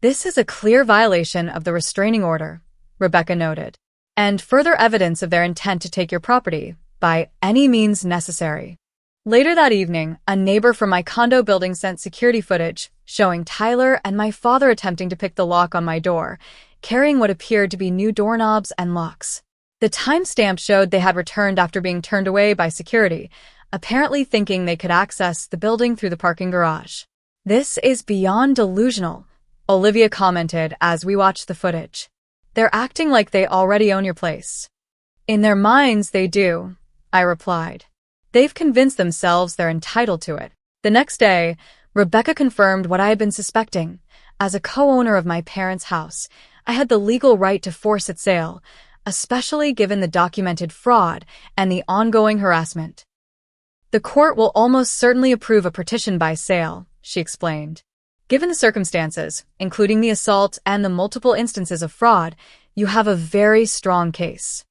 This is a clear violation of the restraining order, Rebecca noted, and further evidence of their intent to take your property by any means necessary. Later that evening, a neighbor from my condo building sent security footage showing Tyler and my father attempting to pick the lock on my door, carrying what appeared to be new doorknobs and locks. The timestamp showed they had returned after being turned away by security, apparently thinking they could access the building through the parking garage. "This is beyond delusional," Olivia commented as we watched the footage. "They're acting like they already own your place." "In their minds, they do," I replied. "They've convinced themselves they're entitled to it." The next day, Rebecca confirmed what I had been suspecting. As a co-owner of my parents' house, I had the legal right to force its sale, especially given the documented fraud and the ongoing harassment. "The court will almost certainly approve a partition by sale," she explained. "Given the circumstances, including the assault and the multiple instances of fraud, you have a very strong case."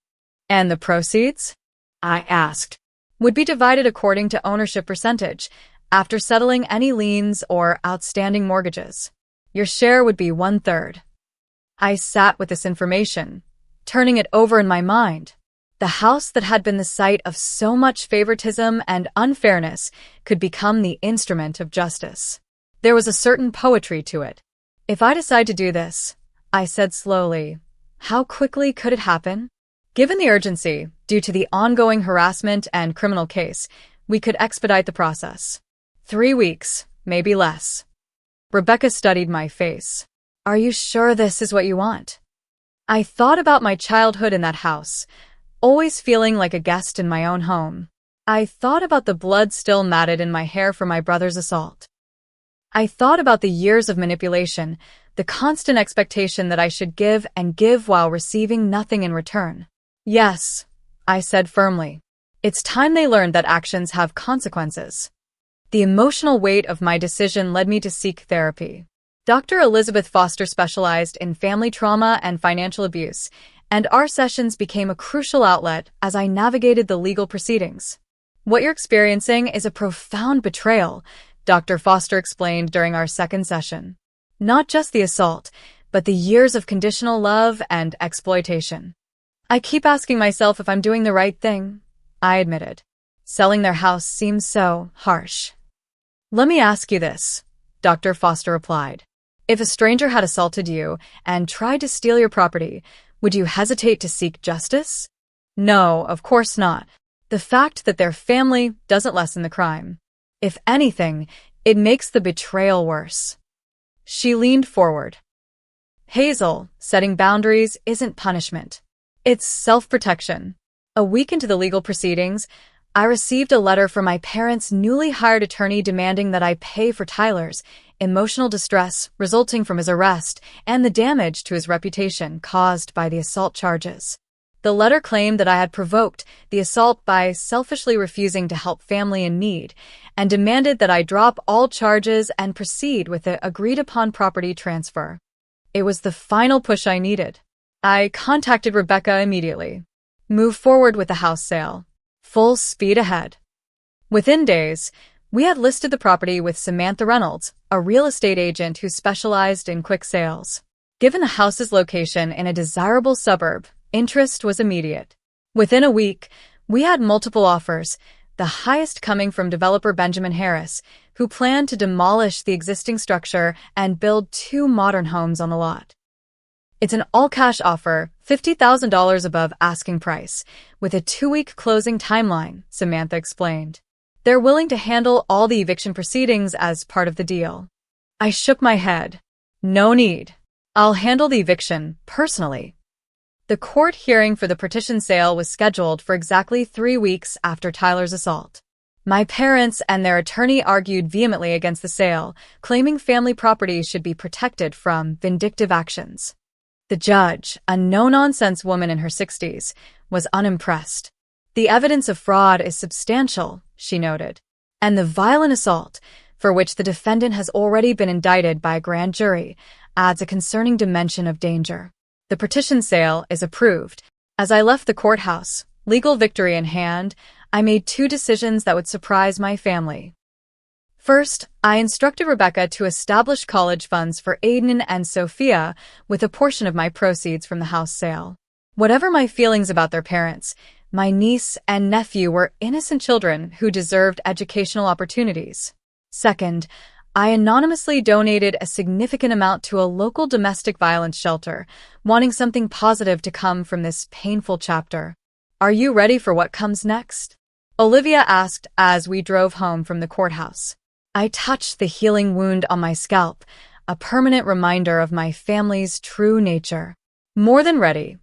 "And the proceeds?" I asked. "Would be divided according to ownership percentage, after settling any liens or outstanding mortgages. Your share would be 1/3. I sat with this information, turning it over in my mind. The house that had been the site of so much favoritism and unfairness could become the instrument of justice. There was a certain poetry to it. "If I decide to do this," I said slowly, "how quickly could it happen?" Given the urgency, due to the ongoing harassment and criminal case, we could expedite the process. 3 weeks, maybe less. Rebecca studied my face. "Are you sure this is what you want?" I thought about my childhood in that house, always feeling like a guest in my own home. I thought about the blood still matted in my hair from my brother's assault. I thought about the years of manipulation, the constant expectation that I should give and give while receiving nothing in return. "Yes," I said firmly. "It's time they learned that actions have consequences." The emotional weight of my decision led me to seek therapy. Dr. Elizabeth Foster specialized in family trauma and financial abuse, and our sessions became a crucial outlet as I navigated the legal proceedings. "What you're experiencing is a profound betrayal," Dr. Foster explained during our second session. "Not just the assault, but the years of conditional love and exploitation." "I keep asking myself if I'm doing the right thing," I admitted. "Selling their house seems so harsh." "Let me ask you this," Dr. Foster replied. "If a stranger had assaulted you and tried to steal your property, would you hesitate to seek justice?" "No, of course not. The fact that they're family doesn't lessen the crime. If anything, it makes the betrayal worse." She leaned forward. "Hazel, setting boundaries isn't punishment. It's self-protection." A week into the legal proceedings, I received a letter from my parents' newly hired attorney demanding that I pay for Tyler's emotional distress resulting from his arrest and the damage to his reputation caused by the assault charges. The letter claimed that I had provoked the assault by selfishly refusing to help family in need and demanded that I drop all charges and proceed with the agreed-upon property transfer. It was the final push I needed. I contacted Rebecca immediately. "Move forward with the house sale. Full speed ahead." Within days, we had listed the property with Samantha Reynolds, a real estate agent who specialized in quick sales. Given the house's location in a desirable suburb, interest was immediate. Within a week, we had multiple offers, the highest coming from developer Benjamin Harris, who planned to demolish the existing structure and build 2 modern homes on the lot. "It's an all-cash offer, $50,000 above asking price, with a 2-week closing timeline," Samantha explained. "They're willing to handle all the eviction proceedings as part of the deal." I shook my head. "No need. I'll handle the eviction personally." The court hearing for the partition sale was scheduled for exactly 3 weeks after Tyler's assault. My parents and their attorney argued vehemently against the sale, claiming family property should be protected from vindictive actions. The judge, a no-nonsense woman in her 60s, was unimpressed. "The evidence of fraud is substantial," she noted, "and the violent assault, for which the defendant has already been indicted by a grand jury, adds a concerning dimension of danger." The partition sale is approved. As I left the courthouse, legal victory in hand, I made 2 decisions that would surprise my family. First, I instructed Rebecca to establish college funds for Aiden and Sophia with a portion of my proceeds from the house sale. Whatever my feelings about their parents, my niece and nephew were innocent children who deserved educational opportunities. Second, I anonymously donated a significant amount to a local domestic violence shelter, wanting something positive to come from this painful chapter. Are you ready for what comes next? Olivia asked as we drove home from the courthouse. I touched the healing wound on my scalp, a permanent reminder of my family's true nature. More than ready.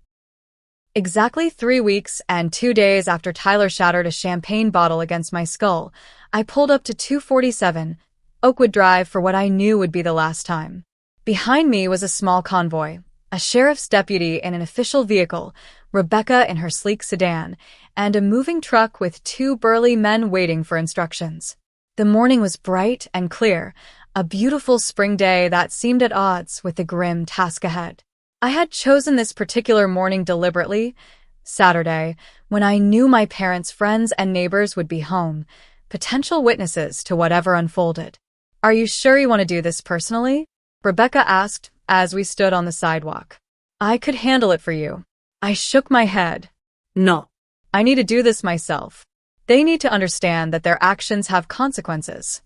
Exactly 3 weeks and 2 days after Tyler shattered a champagne bottle against my skull, I pulled up to 247 Oakwood Drive for what I knew would be the last time. Behind me was a small convoy, a sheriff's deputy in an official vehicle, Rebecca in her sleek sedan, and a moving truck with 2 burly men waiting for instructions. The morning was bright and clear, a beautiful spring day that seemed at odds with the grim task ahead. I had chosen this particular morning deliberately, Saturday, when I knew my parents' friends and neighbors would be home, potential witnesses to whatever unfolded. Are you sure you want to do this personally? Rebecca asked as we stood on the sidewalk. I could handle it for you. I shook my head. No. I need to do this myself. They need to understand that their actions have consequences.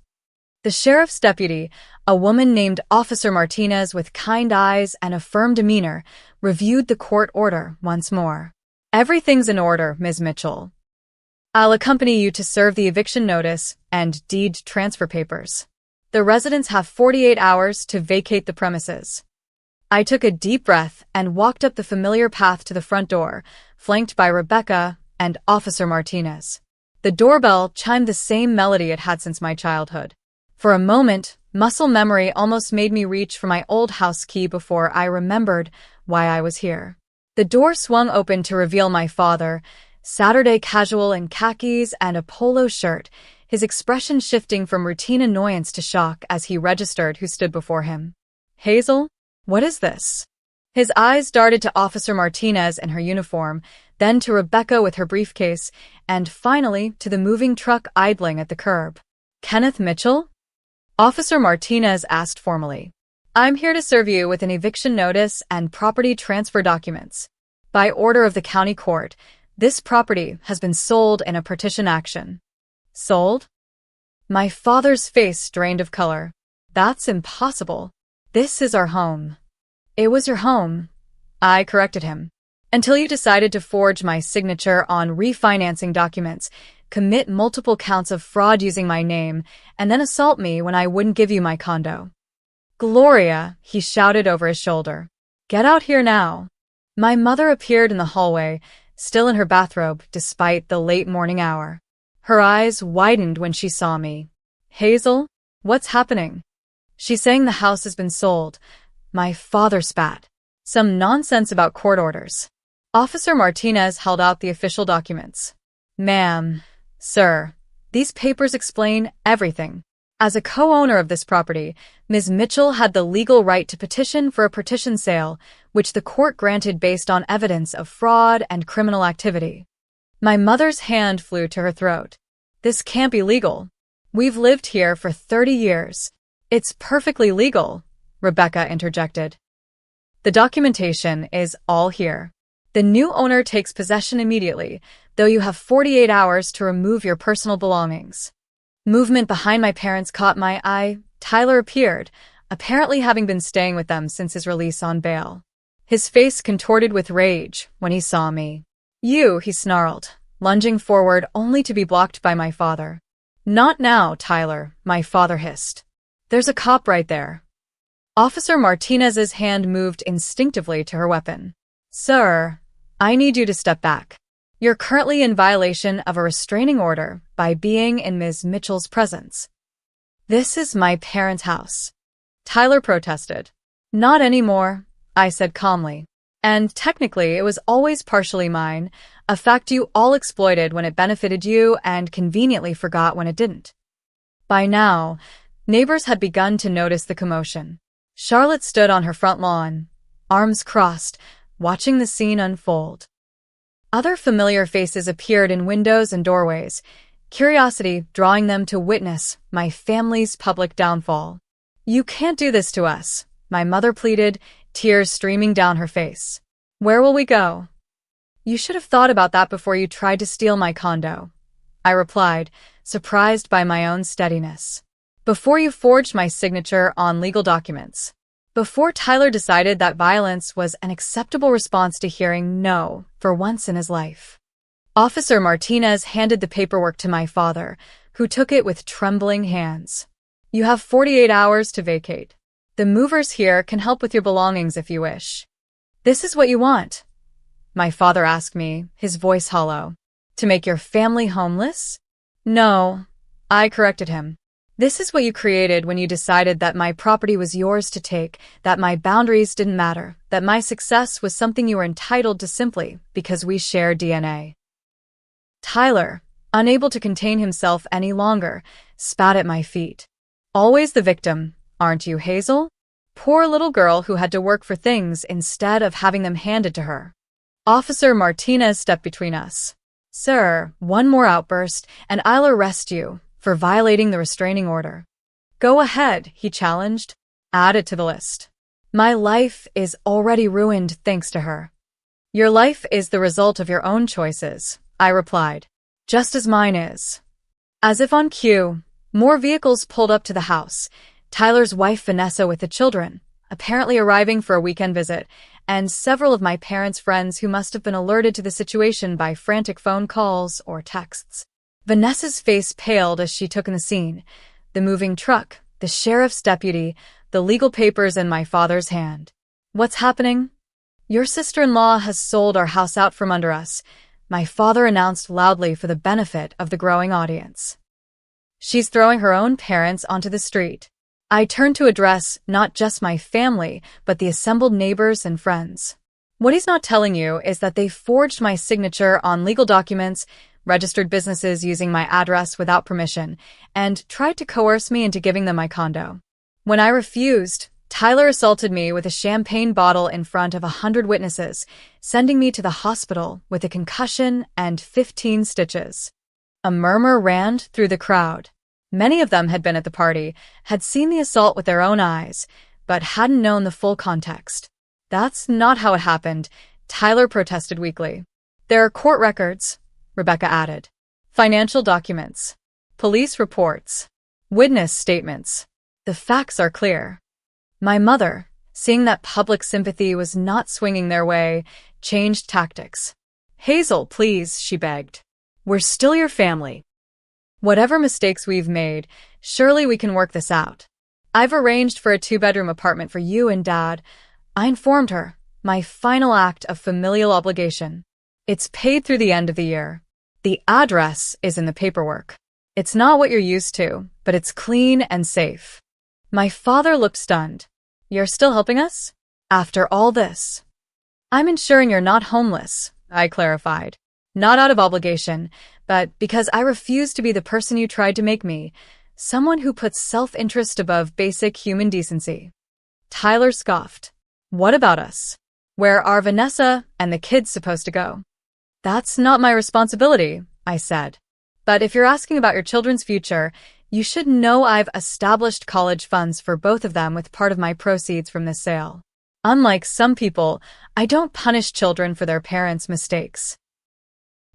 The sheriff's deputy, a woman named Officer Martinez with kind eyes and a firm demeanor, reviewed the court order once more. Everything's in order, Ms. Mitchell. I'll accompany you to serve the eviction notice and deed transfer papers. The residents have 48 hours to vacate the premises. I took a deep breath and walked up the familiar path to the front door, flanked by Rebecca and Officer Martinez. The doorbell chimed the same melody it had since my childhood. For a moment, muscle memory almost made me reach for my old house key before I remembered why I was here. The door swung open to reveal my father, Saturday casual in khakis and a polo shirt, his expression shifting from routine annoyance to shock as he registered who stood before him. Hazel? What is this? His eyes darted to Officer Martinez in her uniform, then to Rebecca with her briefcase, and finally to the moving truck idling at the curb. Kenneth Mitchell? Officer Martinez asked formally. I'm here to serve you with an eviction notice and property transfer documents. By order of the county court, this property has been sold in a partition action. Sold? My father's face drained of color. That's impossible. This is our home. It was your home. I corrected him. Until you decided to forge my signature on refinancing documents, commit multiple counts of fraud using my name, and then assault me when I wouldn't give you my condo. Gloria, he shouted over his shoulder. Get out here now. My mother appeared in the hallway, still in her bathrobe despite the late morning hour. Her eyes widened when she saw me. Hazel, what's happening? She's saying the house has been sold. My father spat. Some nonsense about court orders. Officer Martinez held out the official documents. Ma'am, sir, these papers explain everything. As a co-owner of this property, Ms. Mitchell had the legal right to petition for a partition sale, which the court granted based on evidence of fraud and criminal activity. My mother's hand flew to her throat. This can't be legal. We've lived here for 30 years. It's perfectly legal, Rebecca interjected. The documentation is all here. The new owner takes possession immediately, though you have 48 hours to remove your personal belongings. Movement behind my parents caught my eye. Tyler appeared, apparently having been staying with them since his release on bail. His face contorted with rage when he saw me. You, he snarled, lunging forward only to be blocked by my father. Not now, Tyler, my father hissed. There's a cop right there. Officer Martinez's hand moved instinctively to her weapon. Sir, I need you to step back. You're currently in violation of a restraining order by being in Ms. Mitchell's presence. This is my parents' house. Tyler protested. Not anymore, I said calmly. And technically, it was always partially mine, a fact you all exploited when it benefited you and conveniently forgot when it didn't. By now, neighbors had begun to notice the commotion. Charlotte stood on her front lawn, arms crossed, watching the scene unfold. Other familiar faces appeared in windows and doorways, curiosity drawing them to witness my family's public downfall. You can't do this to us, my mother pleaded, tears streaming down her face. Where will we go? You should have thought about that before you tried to steal my condo, I replied, surprised by my own steadiness. Before you forged my signature on legal documents. Before Tyler decided that violence was an acceptable response to hearing no for once in his life. Officer Martinez handed the paperwork to my father, who took it with trembling hands. You have 48 hours to vacate. The movers here can help with your belongings if you wish. This is what you want? My father asked me, his voice hollow. To make your family homeless? No, I corrected him. This is what you created when you decided that my property was yours to take, that my boundaries didn't matter, that my success was something you were entitled to simply because we share DNA. Tyler, unable to contain himself any longer, spat at my feet. Always the victim, aren't you, Hazel? Poor little girl who had to work for things instead of having them handed to her. Officer Martinez stepped between us. Sir, one more outburst, and I'll arrest you for violating the restraining order. Go ahead, he challenged. Add it to the list. My life is already ruined thanks to her. Your life is the result of your own choices, I replied. Just as mine is. As if on cue, more vehicles pulled up to the house. Tyler's wife Vanessa with the children, apparently arriving for a weekend visit, and several of my parents' friends who must have been alerted to the situation by frantic phone calls or texts. Vanessa's face paled as she took in the scene. The moving truck, the sheriff's deputy, the legal papers in my father's hand. What's happening? Your sister-in-law has sold our house out from under us, my father announced loudly for the benefit of the growing audience. She's throwing her own parents onto the street. I turned to address not just my family, but the assembled neighbors and friends. What he's not telling you is that they forged my signature on legal documents, registered businesses using my address without permission, and tried to coerce me into giving them my condo. When I refused, Tyler assaulted me with a champagne bottle in front of 100 witnesses, sending me to the hospital with a concussion and 15 stitches. A murmur ran through the crowd. Many of them had been at the party, had seen the assault with their own eyes, but hadn't known the full context. That's not how it happened, Tyler protested weakly. There are court records, Rebecca added. Financial documents. Police reports. Witness statements. The facts are clear. My mother, seeing that public sympathy was not swinging their way, changed tactics. Hazel, please, she begged. We're still your family. Whatever mistakes we've made, surely we can work this out. I've arranged for a 2-bedroom apartment for you and Dad. I informed her, my final act of familial obligation. It's paid through the end of the year. The address is in the paperwork. It's not what you're used to, but it's clean and safe. My father looked stunned. You're still helping us? After all this? I'm ensuring you're not homeless, I clarified. Not out of obligation, but because I refuse to be the person you tried to make me, someone who puts self-interest above basic human decency. Tyler scoffed. What about us? Where are Vanessa and the kids supposed to go? That's not my responsibility, I said. But if you're asking about your children's future, you should know I've established college funds for both of them with part of my proceeds from this sale. Unlike some people, I don't punish children for their parents' mistakes.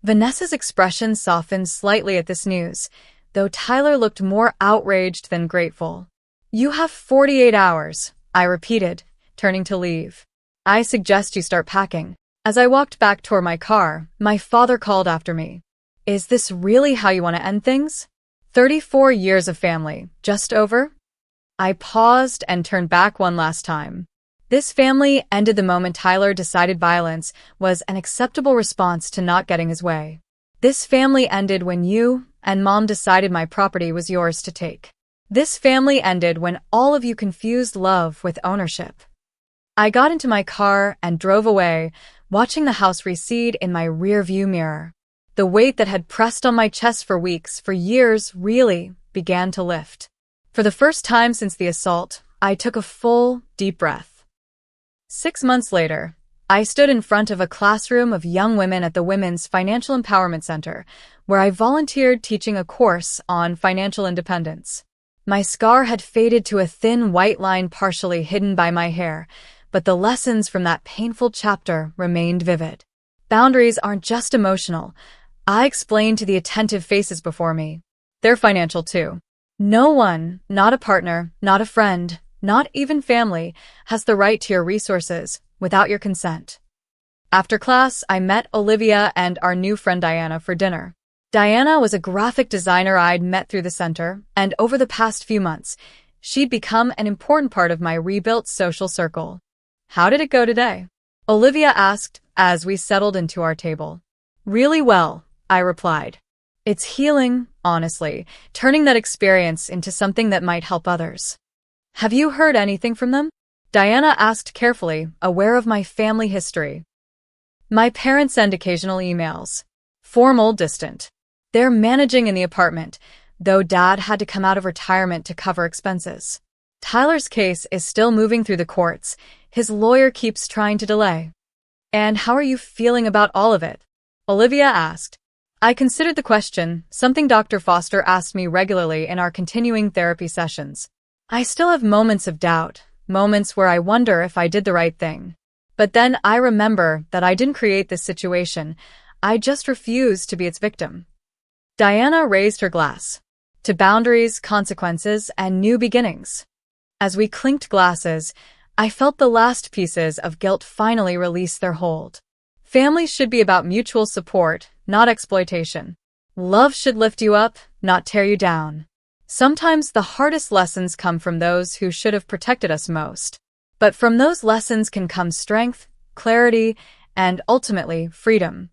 Vanessa's expression softened slightly at this news, though Tyler looked more outraged than grateful. You have 48 hours, I repeated, turning to leave. I suggest you start packing. As I walked back toward my car, my father called after me. Is this really how you want to end things? 34 years of family, just over? I paused and turned back one last time. This family ended the moment Tyler decided violence was an acceptable response to not getting his way. This family ended when you and Mom decided my property was yours to take. This family ended when all of you confused love with ownership. I got into my car and drove away, watching the house recede in my rearview mirror. The weight that had pressed on my chest for weeks, for years, really began to lift. For the first time since the assault, I took a full, deep breath. 6 months later, I stood in front of a classroom of young women at the Women's Financial Empowerment Center, where I volunteered teaching a course on financial independence. My scar had faded to a thin white line partially hidden by my hair, but the lessons from that painful chapter remained vivid. Boundaries aren't just emotional, I explained to the attentive faces before me. They're financial too. No one, not a partner, not a friend, not even family, has the right to your resources without your consent. After class, I met Olivia and our new friend Diana for dinner. Diana was a graphic designer I'd met through the center, and over the past few months, she'd become an important part of my rebuilt social circle. "How did it go today?" Olivia asked as we settled into our table. "Really well," I replied. "It's healing, honestly, turning that experience into something that might help others." "Have you heard anything from them?" Diana asked carefully, aware of my family history. "My parents send occasional emails. Formal, distant. They're managing in the apartment, though Dad had to come out of retirement to cover expenses. Tyler's case is still moving through the courts. His lawyer keeps trying to delay." "And how are you feeling about all of it?" Olivia asked. I considered the question, something Dr. Foster asked me regularly in our continuing therapy sessions. I still have moments of doubt, moments where I wonder if I did the right thing. But then I remember that I didn't create this situation. I just refused to be its victim. Diana raised her glass. To boundaries, consequences, and new beginnings. As we clinked glasses, I felt the last pieces of guilt finally release their hold. Families should be about mutual support, not exploitation. Love should lift you up, not tear you down. Sometimes the hardest lessons come from those who should have protected us most. But from those lessons can come strength, clarity, and ultimately, freedom.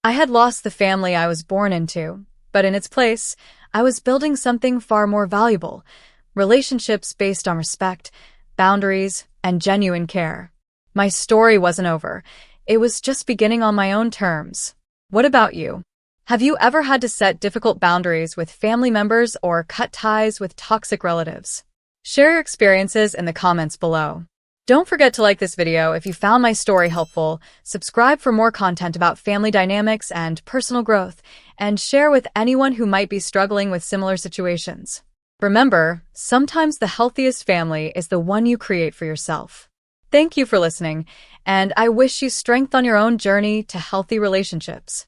I had lost the family I was born into, but in its place, I was building something far more valuable, relationships based on respect, boundaries, and genuine care. My story wasn't over. It was just beginning on my own terms. What about you? Have you ever had to set difficult boundaries with family members or cut ties with toxic relatives? Share your experiences in the comments below. Don't forget to like this video if you found my story helpful, subscribe for more content about family dynamics and personal growth, and share with anyone who might be struggling with similar situations. Remember, sometimes the healthiest family is the one you create for yourself. Thank you for listening, and I wish you strength on your own journey to healthy relationships.